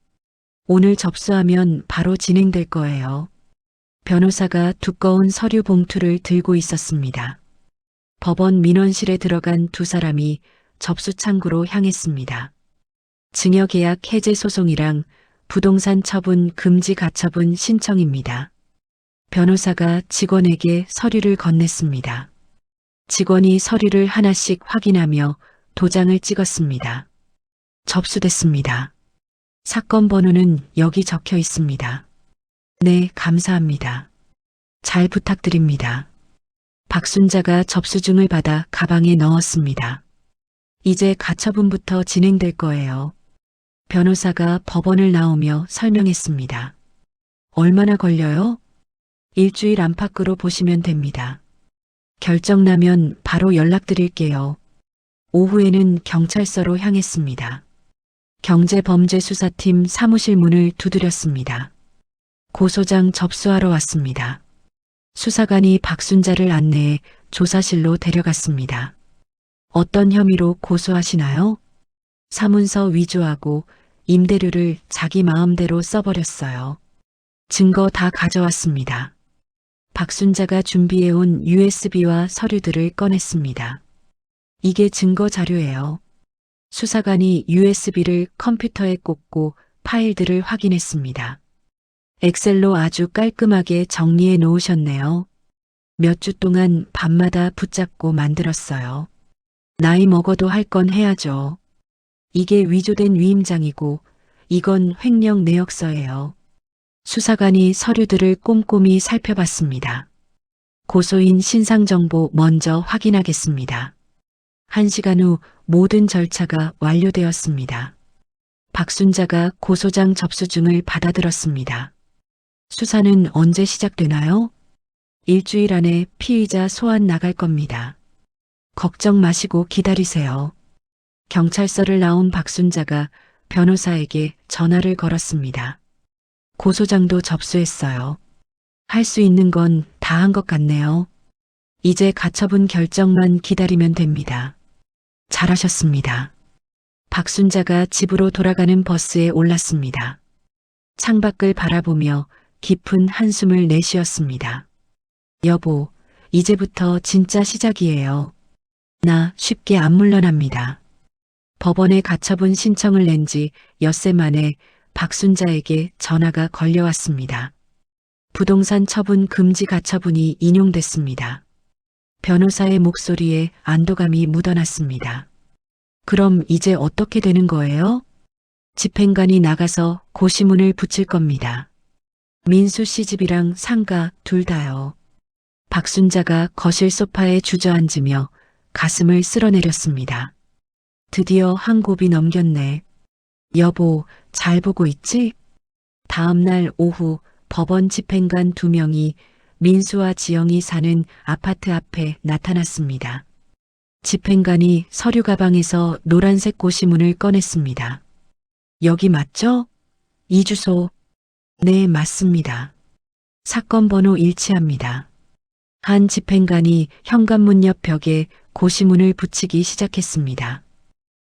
오늘 접수하면 바로 진행될 거예요. 변호사가 두꺼운 서류 봉투를 들고 있었습니다. 법원 민원실에 들어간 두 사람이 접수 창구로 향했습니다. 증여계약 해제 소송이랑 부동산 처분 금지 가처분 신청입니다. 변호사가 직원에게 서류를 건넸습니다. 직원이 서류를 하나씩 확인하며 도장을 찍었습니다. 접수됐습니다. 사건 번호는 여기 적혀 있습니다. 네, 감사합니다. 잘 부탁드립니다. 박순자가 접수증을 받아 가방에 넣었습니다. 이제 가처분부터 진행될 거예요. 변호사가 법원을 나오며 설명했습니다. 얼마나 걸려요? 일주일 안팎으로 보시면 됩니다. 결정 나면 바로 연락드릴게요. 오후에는 경찰서로 향했습니다. 경제범죄수사팀 사무실 문을 두드렸습니다. 고소장 접수하러 왔습니다. 수사관이 박순자를 안내해 조사실로 데려갔습니다. 어떤 혐의로 고소하시나요? 사문서 위조하고 임대료를 자기 마음대로 써버렸어요. 증거 다 가져왔습니다. 박순자가 준비해온 USB와 서류들을 꺼냈습니다. 이게 증거 자료예요. 수사관이 USB를 컴퓨터에 꽂고 파일들을 확인했습니다. 엑셀로 아주 깔끔하게 정리해 놓으셨네요. 몇 주 동안 밤마다 붙잡고 만들었어요. 나이 먹어도 할 건 해야죠. 이게 위조된 위임장이고 이건 횡령 내역서예요. 수사관이 서류들을 꼼꼼히 살펴봤습니다. 고소인 신상정보 먼저 확인하겠습니다. 1시간 후 모든 절차가 완료되었습니다. 박순자가 고소장 접수증을 받아들었습니다. 수사는 언제 시작되나요? 일주일 안에 피의자 소환 나갈 겁니다. 걱정 마시고 기다리세요. 경찰서를 나온 박순자가 변호사에게 전화를 걸었습니다. 고소장도 접수했어요. 할 수 있는 건 다 한 것 같네요. 이제 가처분 결정만 기다리면 됩니다. 잘하셨습니다. 박순자가 집으로 돌아가는 버스에 올랐습니다. 창밖을 바라보며 깊은 한숨을 내쉬었습니다. 여보, 이제부터 진짜 시작이에요. 나 쉽게 안 물러납니다. 법원에 가처분 신청을 낸 지 엿새 만에 박순자에게 전화가 걸려왔습니다. 부동산 처분 금지 가처분이 인용됐습니다. 변호사의 목소리에 안도감이 묻어났습니다. 그럼 이제 어떻게 되는 거예요? 집행관이 나가서 고시문을 붙일 겁니다. 민수 씨 집이랑 상가 둘 다요. 박순자가 거실 소파에 주저앉으며 가슴을 쓸어내렸습니다. 드디어 한 곱이 넘겼네. 여보, 잘 보고 있지? 다음 날 오후 법원 집행관 2명이 민수와 지영이 사는 아파트 앞에 나타났습니다. 집행관이 서류 가방에서 노란색 고시문을 꺼냈습니다. 여기 맞죠? 이 주소. 네, 맞습니다. 사건 번호 일치합니다. 한 집행관이 현관문 옆 벽에 고시문을 붙이기 시작했습니다.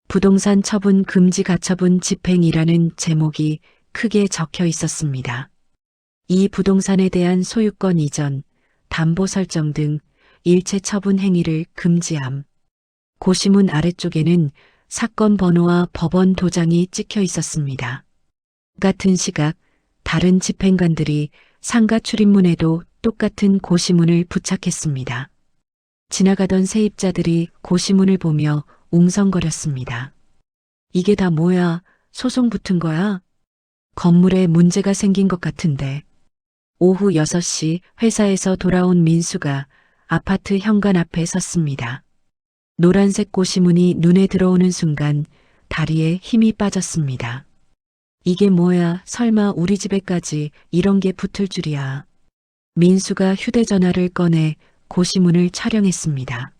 부동산 처분 금지 가처분 집행이라는 제목이 크게 적혀 있었습니다. 이 부동산에 대한 소유권 이전, 담보 설정 등 일체 처분 행위를 금지함. 고시문 아래쪽에는 사건 번호와 법원 도장이 찍혀 있었습니다. 같은 시각 다른 집행관들이 상가 출입문에도 똑같은 고시문을 부착했습니다. 지나가던 세입자들이 고시문을 보며 웅성거렸습니다. 이게 다 뭐야? 소송 붙은 거야? 건물에 문제가 생긴 것 같은데. 오후 6시 회사에서 돌아온 민수가 아파트 현관 앞에 섰습니다. 노란색 고시문이 눈에 들어오는 순간 다리에 힘이 빠졌습니다. 이게 뭐야? 설마 우리 집에까지 이런 게 붙을 줄이야. 민수가 휴대전화를 꺼내 고시문을 촬영했습니다.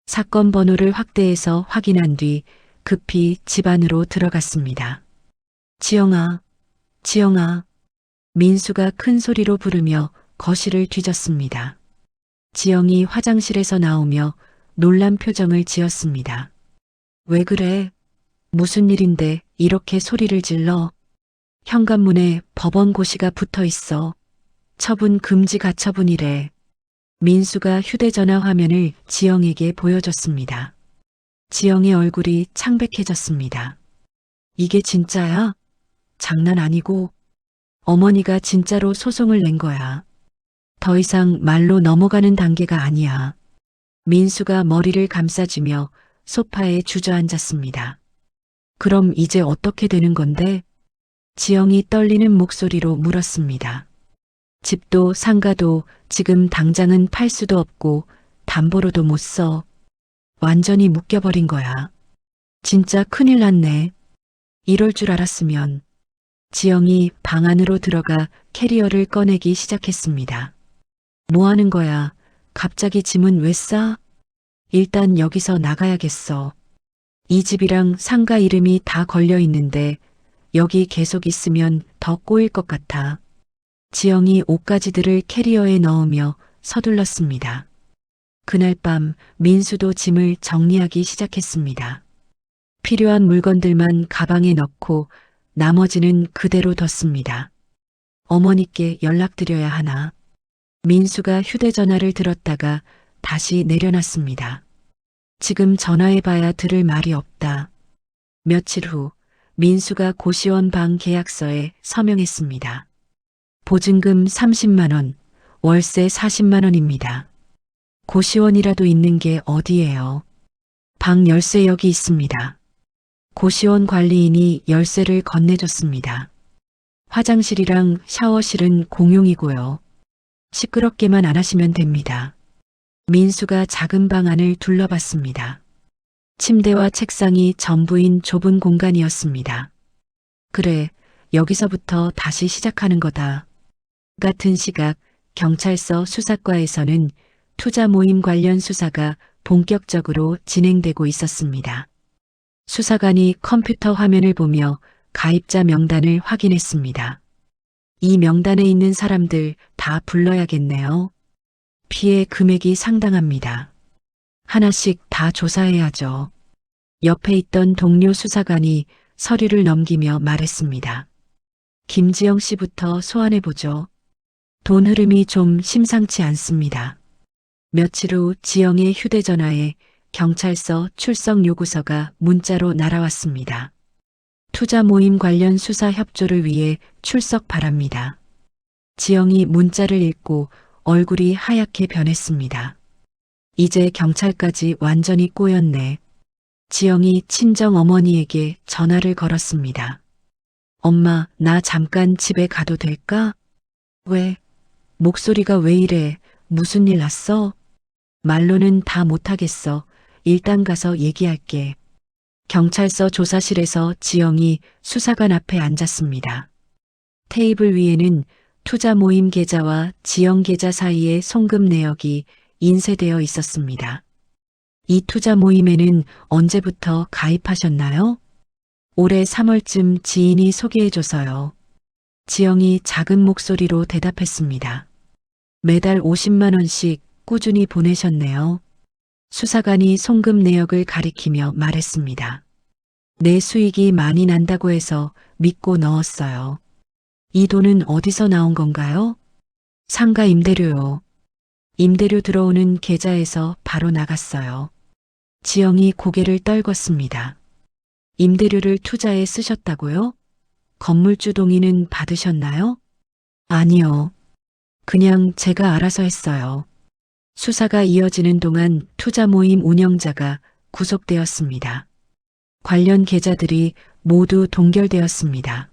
사건 번호를 확대해서 확인한 뒤 급히 집 안으로 들어갔습니다. 지영아, 지영아. 민수가 큰 소리로 부르며 거실을 뒤졌습니다. 지영이 화장실에서 나오며 놀란 표정을 지었습니다. 왜 그래? 무슨 일인데 이렇게 소리를 질러? 현관문에 법원 고시가 붙어 있어. 처분 금지 가처분이래. 민수가 휴대전화 화면을 지영에게 보여줬습니다. 지영의 얼굴이 창백해졌습니다. 이게 진짜야? 장난 아니고 어머니가 진짜로 소송을 낸 거야. 더 이상 말로 넘어가는 단계가 아니야. 민수가 머리를 감싸주며 소파에 주저앉았습니다. 그럼 이제 어떻게 되는 건데? 지영이 떨리는 목소리로 물었습니다. 집도 상가도 지금 당장은 팔 수도 없고 담보로도 못 써. 완전히 묶여버린 거야. 진짜 큰일 났네. 이럴 줄 알았으면. 지영이 방 안으로 들어가 캐리어를 꺼내기 시작했습니다. 뭐 하는 거야? 갑자기 짐은 왜 싸? 일단 여기서 나가야겠어. 이 집이랑 상가 이름이 다 걸려 있는데 여기 계속 있으면 더 꼬일 것 같아. 지영이 옷가지들을 캐리어에 넣으며 서둘렀습니다. 그날 밤 민수도 짐을 정리하기 시작했습니다. 필요한 물건들만 가방에 넣고 나머지는 그대로 뒀습니다. 어머니께 연락드려야 하나. 민수가 휴대전화를 들었다가 다시 내려놨습니다. 지금 전화해봐야 들을 말이 없다. 며칠 후 민수가 고시원 방 계약서에 서명했습니다. 보증금 30만 원, 월세 40만 원입니다. 고시원이라도 있는 게 어디예요? 방 열쇠 여기 있습니다. 고시원 관리인이 열쇠를 건네줬습니다. 화장실이랑 샤워실은 공용이고요. 시끄럽게만 안 하시면 됩니다. 민수가 작은 방 안을 둘러봤습니다. 침대와 책상이 전부인 좁은 공간이었습니다. 그래, 여기서부터 다시 시작하는 거다. 같은 시각 경찰서 수사과에서는 투자 모임 관련 수사가 본격적으로 진행되고 있었습니다. 수사관이 컴퓨터 화면을 보며 가입자 명단을 확인했습니다. 이 명단에 있는 사람들 다 불러야겠네요. 피해 금액이 상당합니다. 하나씩 다 조사해야죠. 옆에 있던 동료 수사관이 서류를 넘기며 말했습니다. 김지영 씨부터 소환해보죠. 돈 흐름이 좀 심상치 않습니다. 며칠 후 지영의 휴대전화에 경찰서 출석 요구서가 문자로 날아왔습니다. 투자 모임 관련 수사 협조를 위해 출석 바랍니다. 지영이 문자를 읽고 얼굴이 하얗게 변했습니다. 이제 경찰까지 완전히 꼬였네. 지영이 친정 어머니에게 전화를 걸었습니다. 엄마, 나 잠깐 집에 가도 될까? 왜? 목소리가 왜 이래? 무슨 일 났어? 말로는 다 못하겠어. 일단 가서 얘기할게. 경찰서 조사실에서 지영이 수사관 앞에 앉았습니다. 테이블 위에는 투자 모임 계좌와 지영 계좌 사이의 송금 내역이 인쇄되어 있었습니다. 이 투자 모임에는 언제부터 가입하셨나요? 올해 3월쯤 지인이 소개해줘서요. 지영이 작은 목소리로 대답했습니다. 매달 50만 원씩 꾸준히 보내셨네요. 수사관이 송금 내역을 가리키며 말했습니다. 내 수익이 많이 난다고 해서 믿고 넣었어요. 이 돈은 어디서 나온 건가요? 상가 임대료요. 임대료 들어오는 계좌에서 바로 나갔어요. 지영이 고개를 떨궜습니다. 임대료를 투자에 쓰셨다고요? 건물주 동의는 받으셨나요? 아니요. 그냥 제가 알아서 했어요. 수사가 이어지는 동안 투자 모임 운영자가 구속되었습니다. 관련 계좌들이 모두 동결되었습니다.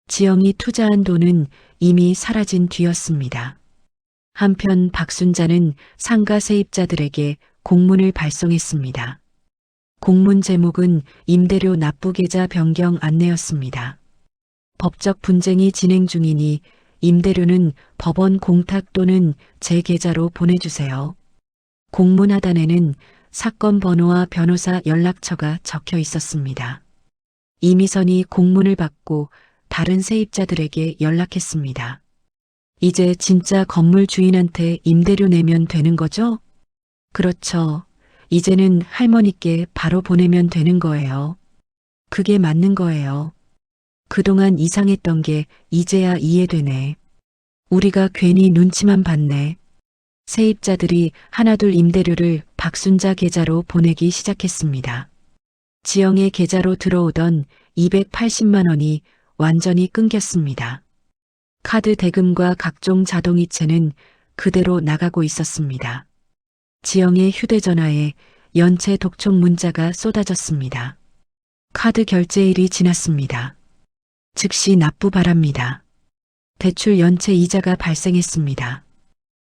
지영이 투자한 돈은 이미 사라진 뒤였습니다. 한편 박순자는 상가 세입자들에게 공문을 발송했습니다. 공문 제목은 임대료 납부 계좌 변경 안내였습니다. 법적 분쟁이 진행 중이니 임대료는 법원 공탁 또는 제 계좌로 보내주세요. 공문 하단에는 사건 번호와 변호사 연락처가 적혀 있었습니다. 이미선이 공문을 받고 다른 세입자들에게 연락했습니다. 이제 진짜 건물 주인한테 임대료 내면 되는 거죠? 그렇죠. 이제는 할머니께 바로 보내면 되는 거예요. 그게 맞는 거예요. 그동안 이상했던 게 이제야 이해되네. 우리가 괜히 눈치만 봤네. 세입자들이 하나둘 임대료를 박순자 계좌로 보내기 시작했습니다. 지영의 계좌로 들어오던 280만 원이 완전히 끊겼습니다. 카드 대금과 각종 자동이체는 그대로 나가고 있었습니다. 지영의 휴대전화에 연체 독촉 문자가 쏟아졌습니다. 카드 결제일이 지났습니다. 즉시 납부 바랍니다. 대출 연체 이자가 발생했습니다.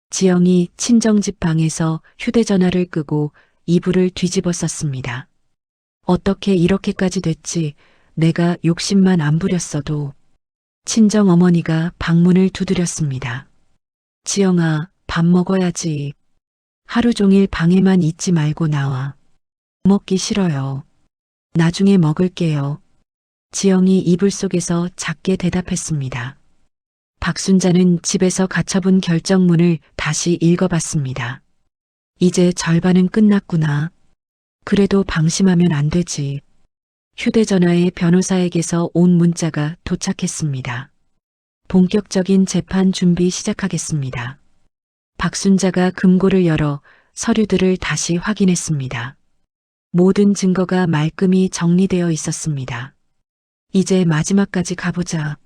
지영이 친정집 방에서 휴대전화를 끄고 이불을 뒤집어 썼습니다. 어떻게 이렇게까지 됐지? 내가 욕심만 안 부렸어도. 친정 어머니가 방문을 두드렸습니다. 지영아, 밥 먹어야지. 하루 종일 방에만 있지 말고 나와. 먹기 싫어요. 나중에 먹을게요. 지영이 이불 속에서 작게 대답했습니다. 박순자는 집에서 가처분 결정문을 다시 읽어봤습니다. 이제 절반은 끝났구나. 그래도 방심하면 안 되지. 휴대전화에 변호사에게서 온 문자가 도착했습니다. 본격적인 재판 준비 시작하겠습니다. 박순자가 금고를 열어 서류들을 다시 확인했습니다. 모든 증거가 말끔히 정리되어 있었습니다. 이제 마지막까지 가보자.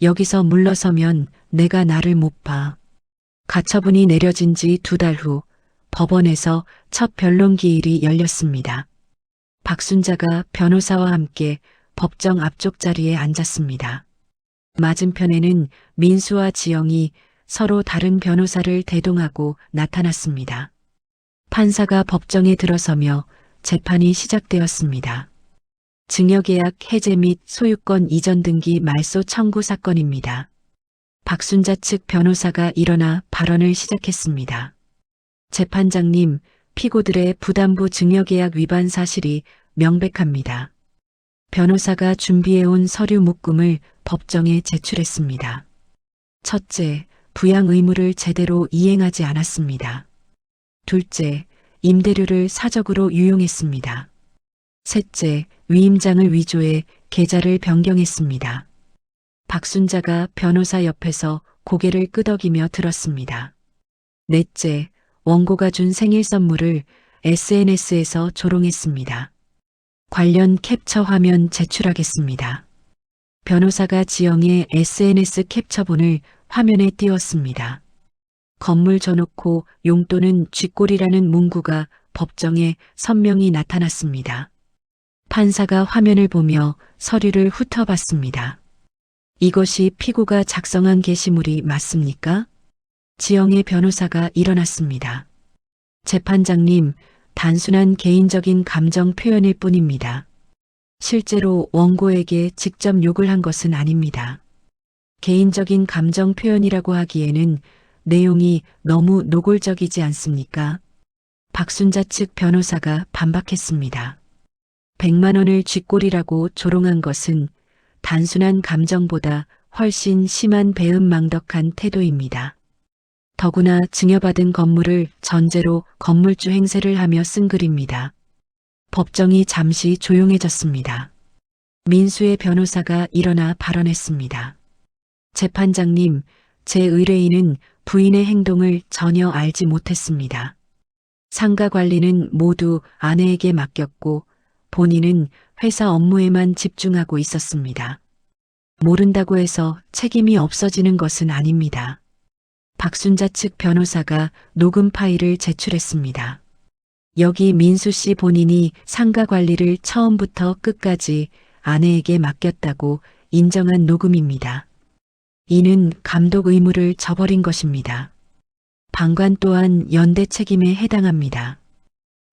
여기서 물러서면 내가 나를 못 봐. 가처분이 내려진 지 2달 후 법원에서 첫 변론기일이 열렸습니다. 박순자가 변호사와 함께 법정 앞쪽 자리에 앉았습니다. 맞은편에는 민수와 지영이 서로 다른 변호사를 대동하고 나타났습니다. 판사가 법정에 들어서며 재판이 시작되었습니다. 증여계약 해제 및 소유권 이전 등기 말소 청구 사건입니다. 박순자 측 변호사가 일어나 발언을 시작했습니다. 재판장님, 피고들의 부담부 증여계약 위반 사실이 명백합니다. 변호사가 준비해온 서류 묶음을 법정에 제출했습니다. 첫째, 부양 의무를 제대로 이행하지 않았습니다. 둘째, 임대료를 사적으로 유용했습니다. 셋째, 위임장을 위조해 계좌를 변경했습니다. 박순자가 변호사 옆에서 고개를 끄덕이며 들었습니다. 넷째, 원고가 준 생일 선물을 SNS에서 조롱했습니다. 관련 캡처 화면 제출하겠습니다. 변호사가 지영의 SNS 캡처본을 화면에 띄웠습니다. 건물 져놓고 용돈은 쥐꼬리라는 문구가 법정에 선명히 나타났습니다. 판사가 화면을 보며 서류를 훑어봤습니다. 이것이 피고가 작성한 게시물이 맞습니까? 지영의 변호사가 일어났습니다. 재판장님, 단순한 개인적인 감정 표현일 뿐입니다. 실제로 원고에게 직접 욕을 한 것은 아닙니다. 개인적인 감정 표현이라고 하기에는 내용이 너무 노골적이지 않습니까? 박순자 측 변호사가 반박했습니다. 100만 원을 쥐꼬리라고 조롱한 것은 단순한 감정보다 훨씬 심한 배은망덕한 태도입니다. 더구나 증여받은 건물을 전제로 건물주 행세를 하며 쓴 글입니다. 법정이 잠시 조용해졌습니다. 민수의 변호사가 일어나 발언했습니다. 재판장님, 제 의뢰인은 부인의 행동을 전혀 알지 못했습니다. 상가 관리는 모두 아내에게 맡겼고 본인은 회사 업무에만 집중하고 있었습니다. 모른다고 해서 책임이 없어지는 것은 아닙니다. 박순자 측 변호사가 녹음 파일을 제출했습니다. 여기 민수 씨 본인이 상가 관리를 처음부터 끝까지 아내에게 맡겼다고 인정한 녹음입니다. 이는 감독 의무를 저버린 것입니다. 방관 또한 연대 책임에 해당합니다.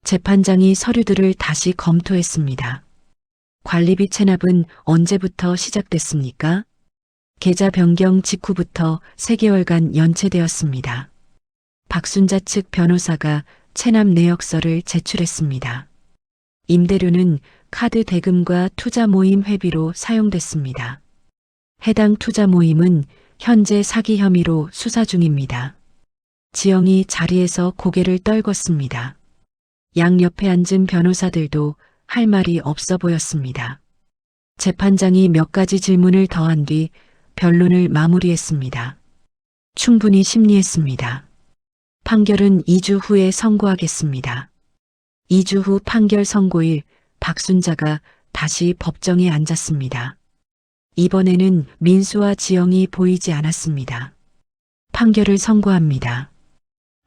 재판장이 서류들을 다시 검토했습니다. 관리비 체납은 언제부터 시작됐습니까? 계좌 변경 직후부터 3개월간 연체되었습니다. 박순자 측 변호사가 체납 내역서를 제출했습니다. 임대료는 카드 대금과 투자 모임 회비로 사용됐습니다. 해당 투자 모임은 현재 사기 혐의로 수사 중입니다. 지영이 자리에서 고개를 떨궜습니다. 양옆에 앉은 변호사들도 할 말이 없어 보였습니다. 재판장이 몇 가지 질문을 더한 뒤 변론을 마무리했습니다. 충분히 심리했습니다. 판결은 2주 후에 선고하겠습니다. 2주 후 판결 선고일 박순자가 다시 법정에 앉았습니다. 이번에는 민수와 지영이 보이지 않았습니다. 판결을 선고합니다.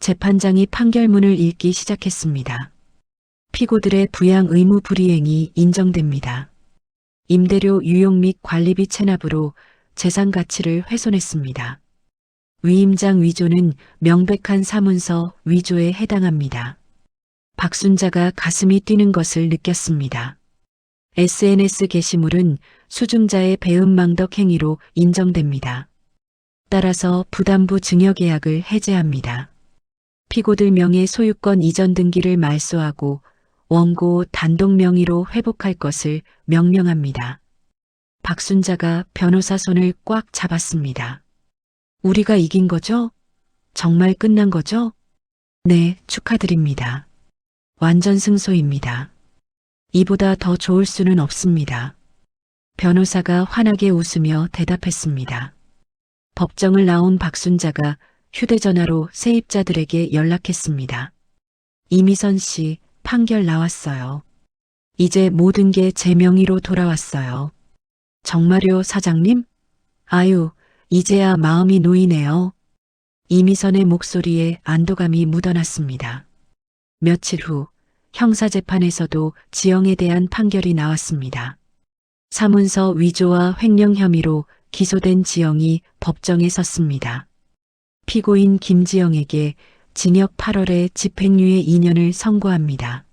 재판장이 판결문을 읽기 시작했습니다. 피고들의 부양 의무 불이행이 인정됩니다. 임대료 유용 및 관리비 체납으로 재산 가치를 훼손했습니다. 위임장 위조는 명백한 사문서 위조에 해당합니다. 박순자가 가슴이 뛰는 것을 느꼈습니다. SNS 게시물은 수증자의 배은망덕 행위로 인정됩니다. 따라서 부담부 증여계약을 해제합니다. 피고들 명의 소유권 이전 등기를 말소하고 원고 단독 명의로 회복할 것을 명령합니다. 박순자가 변호사 손을 꽉 잡았습니다. 우리가 이긴 거죠? 정말 끝난 거죠? 네, 축하드립니다. 완전 승소입니다. 이보다 더 좋을 수는 없습니다. 변호사가 환하게 웃으며 대답했습니다. 법정을 나온 박순자가 휴대전화로 세입자들에게 연락했습니다. 이미선 씨, 판결 나왔어요. 이제 모든 게 제 명의로 돌아왔어요. 정말요, 사장님? 아유, 이제야 마음이 놓이네요. 이미선의 목소리에 안도감이 묻어났습니다. 며칠 후 형사재판에서도 지영에 대한 판결이 나왔습니다. 사문서 위조와 횡령 혐의로 기소된 지영이 법정에 섰습니다. 피고인 김지영에게 징역 8월에 집행유예 2년을 선고합니다.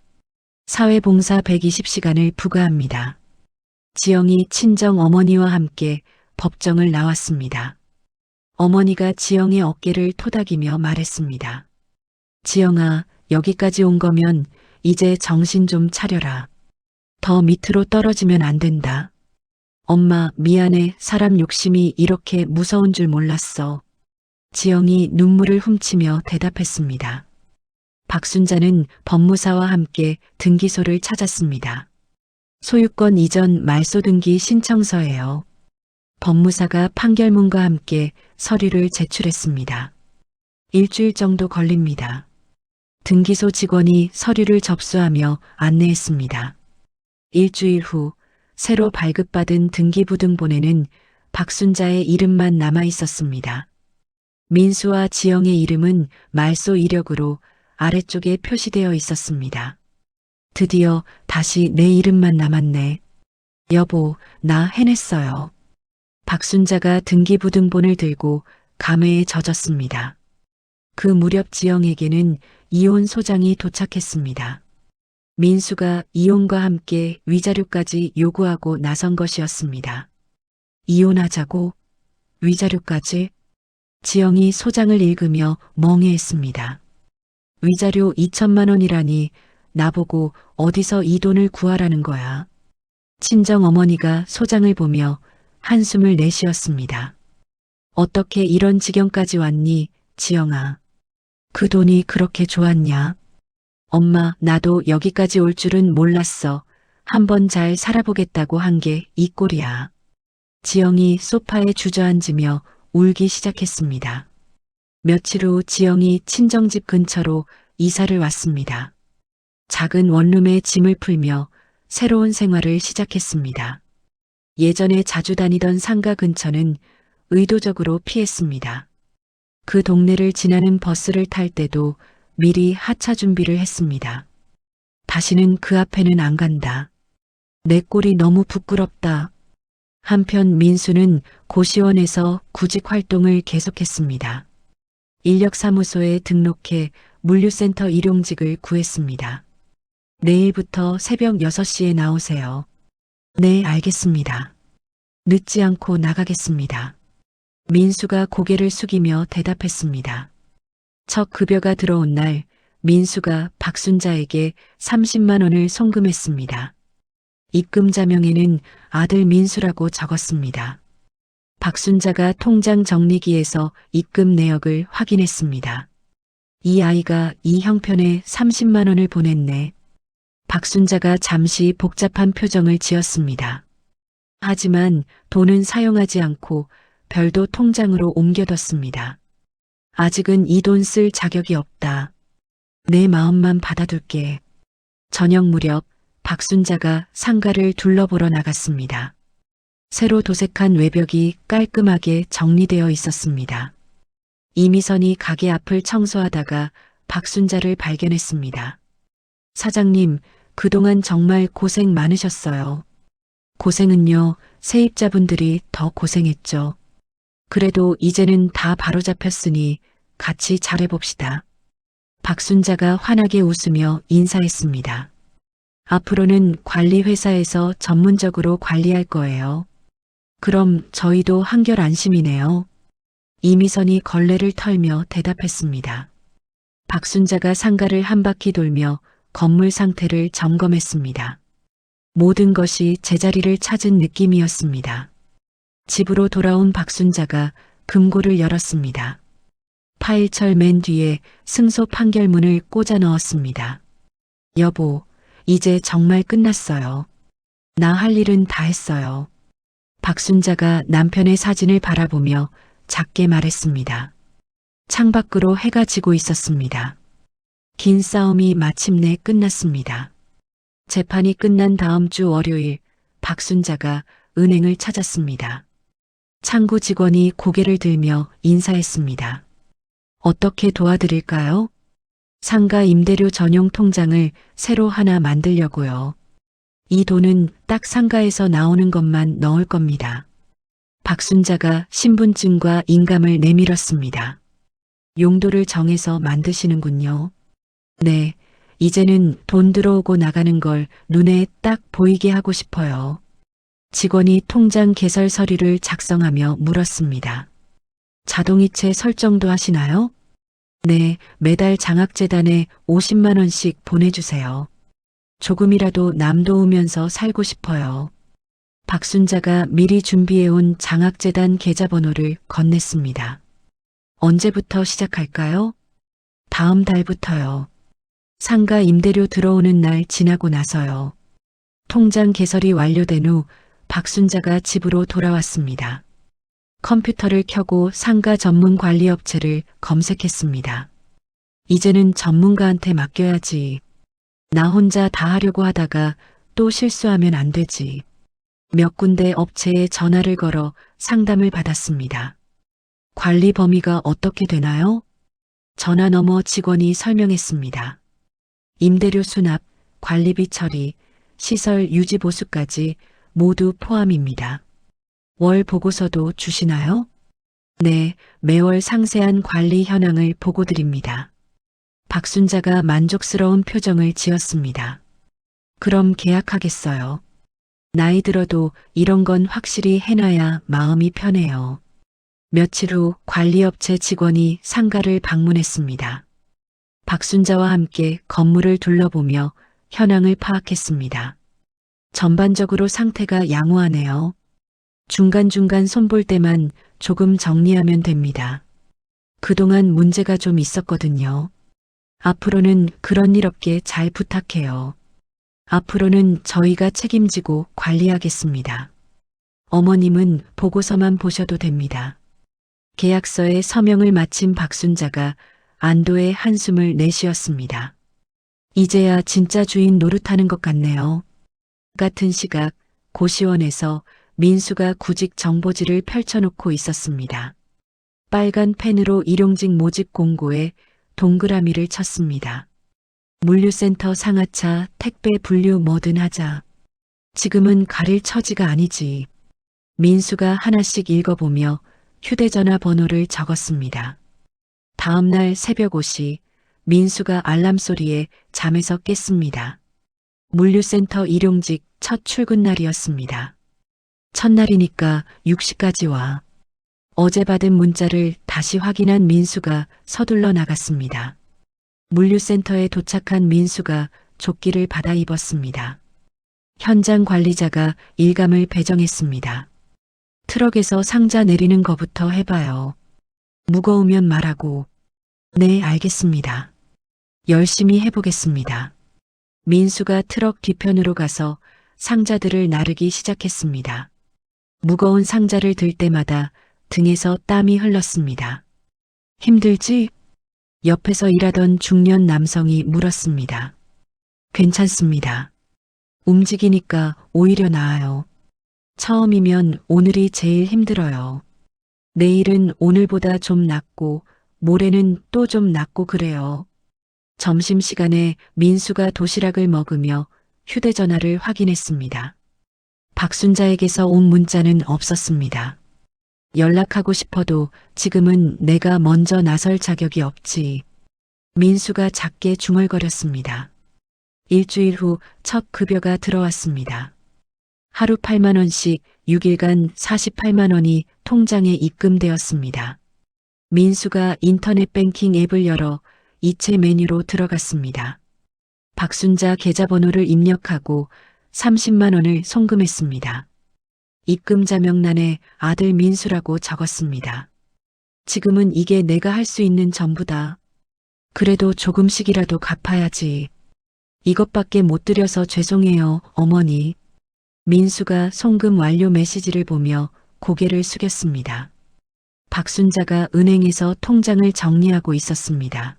사회봉사 120시간을 부과합니다. 지영이 친정 어머니와 함께 법정을 나왔습니다. 어머니가 지영의 어깨를 토닥이며 말했습니다. 지영아, 여기까지 온 거면 이제 정신 좀 차려라. 더 밑으로 떨어지면 안 된다. 엄마, 미안해. 사람 욕심이 이렇게 무서운 줄 몰랐어. 지영이 눈물을 훔치며 대답했습니다. 박순자는 법무사와 함께 등기소를 찾았습니다. 소유권 이전 말소 등기 신청서예요. 법무사가 판결문과 함께 서류를 제출했습니다. 일주일 정도 걸립니다. 등기소 직원이 서류를 접수하며 안내했습니다. 일주일 후 새로 발급받은 등기부등본에는 박순자의 이름만 남아 있었습니다. 민수와 지영의 이름은 말소 이력으로 아래쪽에 표시되어 있었습니다. 드디어 다시 내 이름만 남았네. 여보, 나 해냈어요. 박순자가 등기부등본을 들고 감회에 젖었습니다. 그 무렵 지영에게는 이혼 소장이 도착했습니다. 민수가 이혼과 함께 위자료까지 요구하고 나선 것이었습니다. 이혼하자고? 위자료까지? 지영이 소장을 읽으며 멍해했습니다. 위자료 2천만 원이라니 나보고 어디서 이 돈을 구하라는 거야. 친정 어머니가 소장을 보며 한숨을 내쉬었습니다. 어떻게 이런 지경까지 왔니, 지영아. 그 돈이 그렇게 좋았냐? 엄마, 나도 여기까지 올 줄은 몰랐어. 한번 잘 살아보겠다고 한 게 이 꼴이야. 지영이 소파에 주저앉으며 울기 시작했습니다. 며칠 후 지영이 친정집 근처로 이사를 왔습니다. 작은 원룸에 짐을 풀며 새로운 생활을 시작했습니다. 예전에 자주 다니던 상가 근처는 의도적으로 피했습니다. 그 동네를 지나는 버스를 탈 때도 미리 하차 준비를 했습니다. 다시는 그 앞에는 안 간다. 내 꼴이 너무 부끄럽다. 한편 민수는 고시원에서 구직 활동을 계속했습니다. 인력사무소에 등록해 물류센터 일용직을 구했습니다. 내일부터 새벽 6시에 나오세요. 네, 알겠습니다. 늦지 않고 나가겠습니다. 민수가 고개를 숙이며 대답했습니다. 첫 급여가 들어온 날 민수가 박순자에게 30만 원을 송금했습니다. 입금 자명에는 아들 민수라고 적었습니다. 박순자가 통장 정리기에서 입금 내역을 확인했습니다. 이 아이가 이 형편에 30만 원을 보냈네. 박순자가 잠시 복잡한 표정을 지었습니다. 하지만 돈은 사용하지 않고 별도 통장으로 옮겨뒀습니다. 아직은 이 돈 쓸 자격이 없다. 내 마음만 받아둘게. 저녁 무렵 박순자가 상가를 둘러보러 나갔습니다. 새로 도색한 외벽이 깔끔하게 정리되어 있었습니다. 이미선이 가게 앞을 청소하다가 박순자를 발견했습니다. 사장님, 그동안 정말 고생 많으셨어요. 고생은요, 세입자분들이 더 고생했죠. 그래도 이제는 다 바로잡혔으니 같이 잘해봅시다. 박순자가 환하게 웃으며 인사했습니다. 앞으로는 관리회사에서 전문적으로 관리할 거예요. 그럼 저희도 한결 안심이네요. 이미선이 걸레를 털며 대답했습니다. 박순자가 상가를 한 바퀴 돌며 건물 상태를 점검했습니다. 모든 것이 제자리를 찾은 느낌이었습니다. 집으로 돌아온 박순자가 금고를 열었습니다. 파일철 맨 뒤에 승소 판결문을 꽂아 넣었습니다. 여보, 이제 정말 끝났어요. 나 할 일은 다 했어요. 박순자가 남편의 사진을 바라보며 작게 말했습니다. 창밖으로 해가 지고 있었습니다. 긴 싸움이 마침내 끝났습니다. 재판이 끝난 다음 주 월요일, 박순자가 은행을 찾았습니다. 창구 직원이 고개를 들며 인사했습니다. 어떻게 도와드릴까요? 상가 임대료 전용 통장을 새로 하나 만들려고요. 이 돈은 딱 상가에서 나오는 것만 넣을 겁니다. 박순자가 신분증과 인감을 내밀었습니다. 용도를 정해서 만드시는군요. 네, 이제는 돈 들어오고 나가는 걸 눈에 딱 보이게 하고 싶어요. 직원이 통장 개설 서류를 작성하며 물었습니다. 자동이체 설정도 하시나요? 네, 매달 장학재단에 50만 원씩 보내주세요. 조금이라도 남 도우면서 살고 싶어요. 박순자가 미리 준비해온 장학재단 계좌번호를 건넸습니다. 언제부터 시작할까요? 다음 달부터요. 상가 임대료 들어오는 날 지나고 나서요. 통장 개설이 완료된 후 박순자가 집으로 돌아왔습니다. 컴퓨터를 켜고 상가 전문 관리업체를 검색했습니다. 이제는 전문가한테 맡겨야지. 나 혼자 다 하려고 하다가 또 실수하면 안 되지. 몇 군데 업체에 전화를 걸어 상담을 받았습니다. 관리 범위가 어떻게 되나요? 전화 너머 직원이 설명했습니다. 임대료 수납, 관리비 처리, 시설 유지 보수까지 모두 포함입니다. 월 보고서도 주시나요? 네, 매월 상세한 관리 현황을 보고 드립니다. 박순자가 만족스러운 표정을 지었습니다. 그럼 계약하겠어요. 나이 들어도 이런 건 확실히 해놔야 마음이 편해요. 며칠 후 관리업체 직원이 상가를 방문했습니다. 박순자와 함께 건물을 둘러보며 현황을 파악했습니다. 전반적으로 상태가 양호하네요. 중간중간 손볼 때만 조금 정리하면 됩니다. 그동안 문제가 좀 있었거든요. 앞으로는 그런 일 없게 잘 부탁해요. 앞으로는 저희가 책임지고 관리하겠습니다. 어머님은 보고서만 보셔도 됩니다. 계약서에 서명을 마친 박순자가 안도의 한숨을 내쉬었습니다. 이제야 진짜 주인 노릇하는 것 같네요. 같은 시각 고시원에서 민수가 구직 정보지를 펼쳐놓고 있었습니다. 빨간 펜으로 일용직 모집 공고에 동그라미를 쳤습니다. 물류센터 상하차, 택배 분류 뭐든 하자. 지금은 가릴 처지가 아니지. 민수가 하나씩 읽어보며 휴대전화 번호를 적었습니다. 다음 날 새벽 5시 민수가 알람 소리에 잠에서 깼습니다. 물류센터 일용직 첫 출근 날이었습니다. 첫날이니까 6시까지 와. 어제 받은 문자를 다시 확인한 민수가 서둘러 나갔습니다. 물류센터에 도착한 민수가 조끼를 받아 입었습니다. 현장 관리자가 일감을 배정했습니다. 트럭에서 상자 내리는 거부터 해봐요. 무거우면 말하고. 네, 알겠습니다. 열심히 해보겠습니다. 민수가 트럭 뒤편으로 가서 상자들을 나르기 시작했습니다. 무거운 상자를 들 때마다 등에서 땀이 흘렀습니다. 힘들지? 옆에서 일하던 중년 남성이 물었습니다. 괜찮습니다. 움직이니까 오히려 나아요. 처음이면 오늘이 제일 힘들어요. 내일은 오늘보다 좀 낫고 모레는 또 좀 낫고 그래요. 점심시간에 민수가 도시락을 먹으며 휴대전화를 확인했습니다. 박순자에게서 온 문자는 없었습니다. 연락하고 싶어도 지금은 내가 먼저 나설 자격이 없지. 민수가 작게 중얼거렸습니다. 일주일 후 첫 급여가 들어왔습니다. 하루 8만 원씩 6일간 48만 원이 통장에 입금되었습니다. 민수가 인터넷 뱅킹 앱을 열어 이체 메뉴로 들어갔습니다. 박순자 계좌번호를 입력하고 30만 원을 송금했습니다. 입금자 명란에 아들 민수라고 적었습니다. 지금은 이게 내가 할 수 있는 전부다. 그래도 조금씩이라도 갚아야지. 이것밖에 못 드려서 죄송해요, 어머니. 민수가 송금 완료 메시지를 보며 고개를 숙였습니다. 박순자가 은행에서 통장을 정리하고 있었습니다.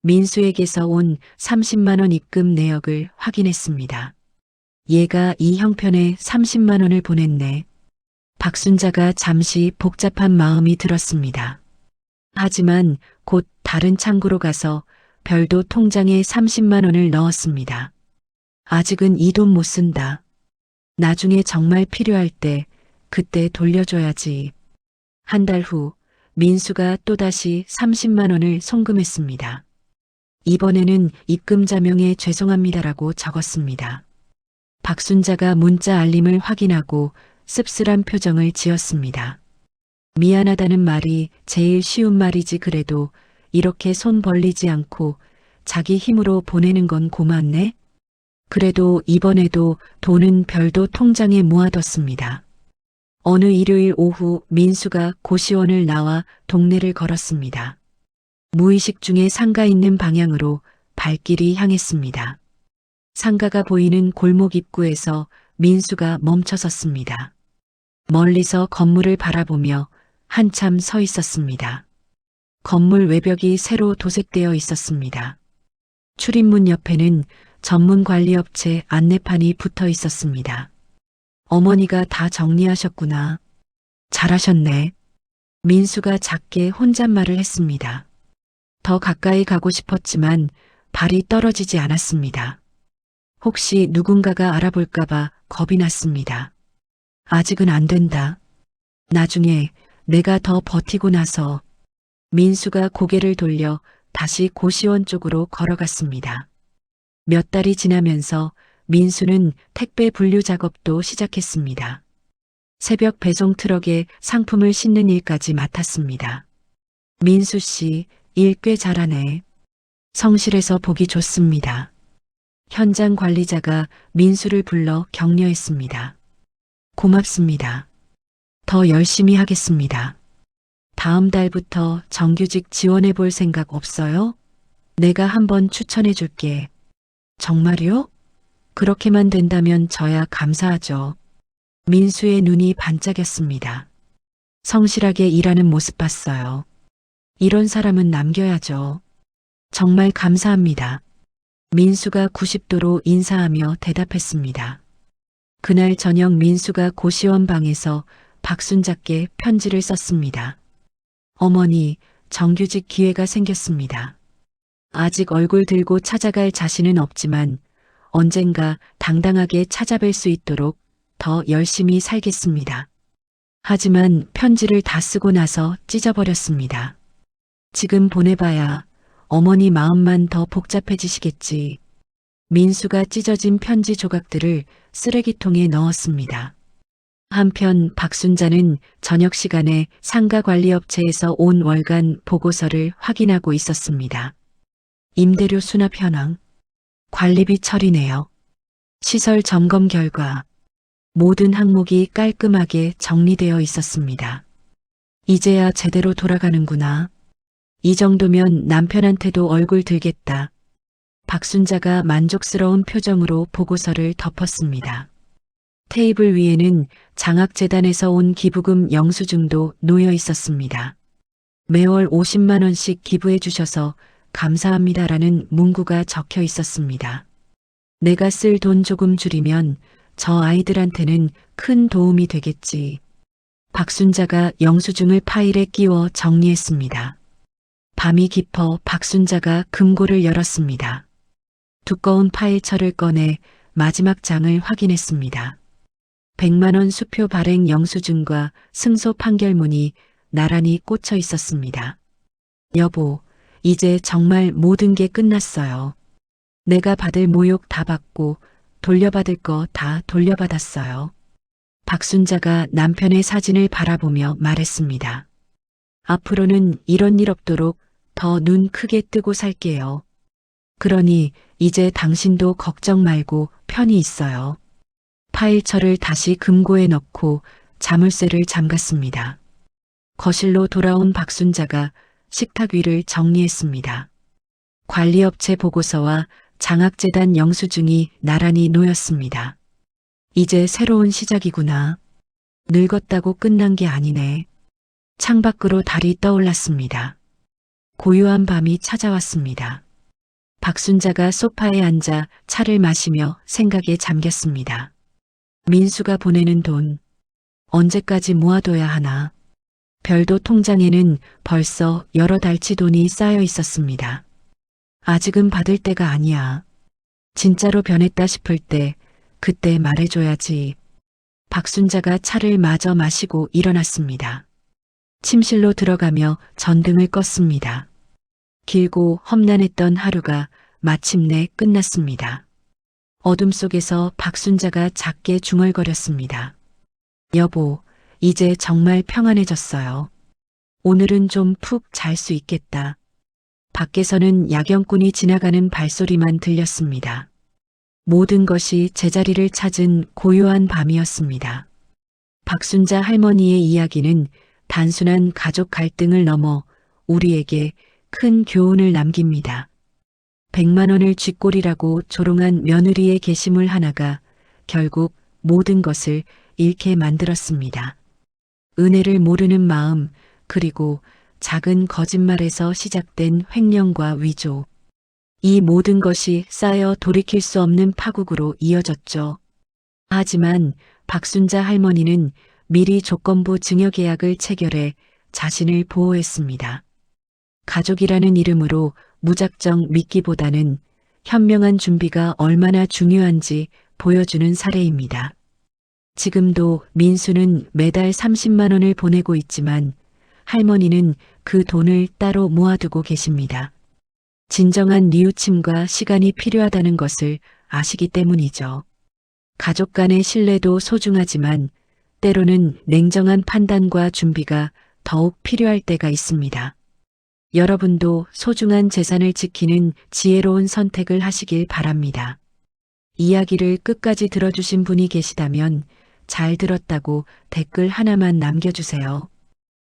민수에게서 온 30만 원 입금 내역을 확인했습니다. 얘가 이 형편에 30만 원을 보냈네. 박순자가 잠시 복잡한 마음이 들었습니다. 하지만 곧 다른 창구로 가서 별도 통장에 30만 원을 넣었습니다. 아직은 이 돈 못 쓴다. 나중에 정말 필요할 때 그때 돌려줘야지. 한 달 후 민수가 또다시 30만 원을 송금했습니다. 이번에는 입금자 명에 죄송합니다라고 적었습니다. 박순자가 문자 알림을 확인하고 씁쓸한 표정을 지었습니다. 미안하다는 말이 제일 쉬운 말이지 그래도 이렇게 손 벌리지 않고 자기 힘으로 보내는 건 고맙네. 그래도 이번에도 돈은 별도 통장에 모아뒀습니다. 어느 일요일 오후 민수가 고시원을 나와 동네를 걸었습니다. 무의식 중에 상가 있는 방향으로 발길이 향했습니다. 상가가 보이는 골목 입구에서 민수가 멈춰섰습니다. 멀리서 건물을 바라보며 한참 서 있었습니다. 건물 외벽이 새로 도색되어 있었습니다. 출입문 옆에는 전문 관리업체 안내판이 붙어 있었습니다. 어머니가 다 정리하셨구나. 잘하셨네. 민수가 작게 혼잣말을 했습니다. 더 가까이 가고 싶었지만 발이 떨어지지 않았습니다. 혹시 누군가가 알아볼까봐 겁이 났습니다. 아직은 안 된다. 나중에 내가 더 버티고 나서. 민수가 고개를 돌려 다시 고시원 쪽으로 걸어갔습니다. 몇 달이 지나면서 민수는 택배 분류 작업도 시작했습니다. 새벽 배송 트럭에 상품을 싣는 일까지 맡았습니다. 민수 씨, 일 꽤 잘하네. 성실해서 보기 좋습니다. 현장 관리자가 민수를 불러 격려했습니다. 고맙습니다. 더 열심히 하겠습니다. 다음 달부터 정규직 지원해 볼 생각 없어요? 내가 한번 추천해 줄게. 정말요? 그렇게만 된다면 저야 감사하죠. 민수의 눈이 반짝였습니다. 성실하게 일하는 모습 봤어요. 이런 사람은 남겨야죠. 정말 감사합니다. 민수가 90도로 인사하며 대답했습니다. 그날 저녁 민수가 고시원 방에서 박순자께 편지를 썼습니다. 어머니, 정규직 기회가 생겼습니다. 아직 얼굴 들고 찾아갈 자신은 없지만 언젠가 당당하게 찾아뵐 수 있도록 더 열심히 살겠습니다. 하지만 편지를 다 쓰고 나서 찢어버렸습니다. 지금 보내봐야 어머니 마음만 더 복잡해지시겠지. 민수가 찢어진 편지 조각들을 쓰레기통에 넣었습니다. 한편 박순자는 저녁 시간에 상가관리업체에서 온 월간 보고서를 확인하고 있었습니다. 임대료 수납 현황, 관리비 처리 내역, 시설 점검 결과, 모든 항목이 깔끔하게 정리되어 있었습니다. 이제야 제대로 돌아가는구나. 이 정도면 남편한테도 얼굴 들겠다. 박순자가 만족스러운 표정으로 보고서를 덮었습니다. 테이블 위에는 장학재단에서 온 기부금 영수증도 놓여 있었습니다. 매월 50만 원씩 기부해 주셔서 감사합니다라는 문구가 적혀 있었습니다. 내가 쓸 돈 조금 줄이면 저 아이들한테는 큰 도움이 되겠지. 박순자가 영수증을 파일에 끼워 정리했습니다. 밤이 깊어 박순자가 금고를 열었습니다. 두꺼운 파일철을 꺼내 마지막 장을 확인했습니다. 100만 원 수표 발행 영수증과 승소 판결문이 나란히 꽂혀 있었습니다. 여보, 이제 정말 모든 게 끝났어요. 내가 받을 모욕 다 받고 돌려받을 거 다 돌려받았어요. 박순자가 남편의 사진을 바라보며 말했습니다. 앞으로는 이런 일 없도록 더 눈 크게 뜨고 살게요. 그러니 이제 당신도 걱정 말고 편히 있어요. 파일철을 다시 금고에 넣고 자물쇠를 잠갔습니다. 거실로 돌아온 박순자가 식탁 위를 정리했습니다. 관리업체 보고서와 장학재단 영수증이 나란히 놓였습니다. 이제 새로운 시작이구나. 늙었다고 끝난 게 아니네. 창밖으로 달이 떠올랐습니다. 고요한 밤이 찾아왔습니다. 박순자가 소파에 앉아 차를 마시며 생각에 잠겼습니다. 민수가 보내는 돈, 언제까지 모아둬야 하나. 별도 통장에는 벌써 여러 달치 돈이 쌓여 있었습니다. 아직은 받을 때가 아니야. 진짜로 변했다 싶을 때 그때 말해줘야지. 박순자가 차를 마저 마시고 일어났습니다. 침실로 들어가며 전등을 껐습니다. 길고 험난했던 하루가 마침내 끝났습니다. 어둠 속에서 박순자가 작게 중얼거렸습니다. 여보, 이제 정말 평안해졌어요. 오늘은 좀 푹 잘 수 있겠다. 밖에서는 야경꾼이 지나가는 발소리만 들렸습니다. 모든 것이 제자리를 찾은 고요한 밤이었습니다. 박순자 할머니의 이야기는 단순한 가족 갈등을 넘어 우리에게 큰 교훈을 남깁니다. 100만 원을 쥐꼬리라고 조롱한 며느리의 게시물 하나가 결국 모든 것을 잃게 만들었습니다. 은혜를 모르는 마음, 그리고 작은 거짓말에서 시작된 횡령과 위조. 이 모든 것이 쌓여 돌이킬 수 없는 파국으로 이어졌죠. 하지만 박순자 할머니는 미리 조건부 증여계약을 체결해 자신을 보호했습니다. 가족이라는 이름으로 무작정 믿기보다는 현명한 준비가 얼마나 중요한지 보여주는 사례입니다. 지금도 민수는 매달 30만 원을 보내고 있지만 할머니는 그 돈을 따로 모아두고 계십니다. 진정한 뉘우침과 시간이 필요하다는 것을 아시기 때문이죠. 가족 간의 신뢰도 소중하지만 때로는 냉정한 판단과 준비가 더욱 필요할 때가 있습니다. 여러분도 소중한 재산을 지키는 지혜로운 선택을 하시길 바랍니다. 이야기를 끝까지 들어주신 분이 계시다면 잘 들었다고 댓글 하나만 남겨주세요.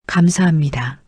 감사합니다.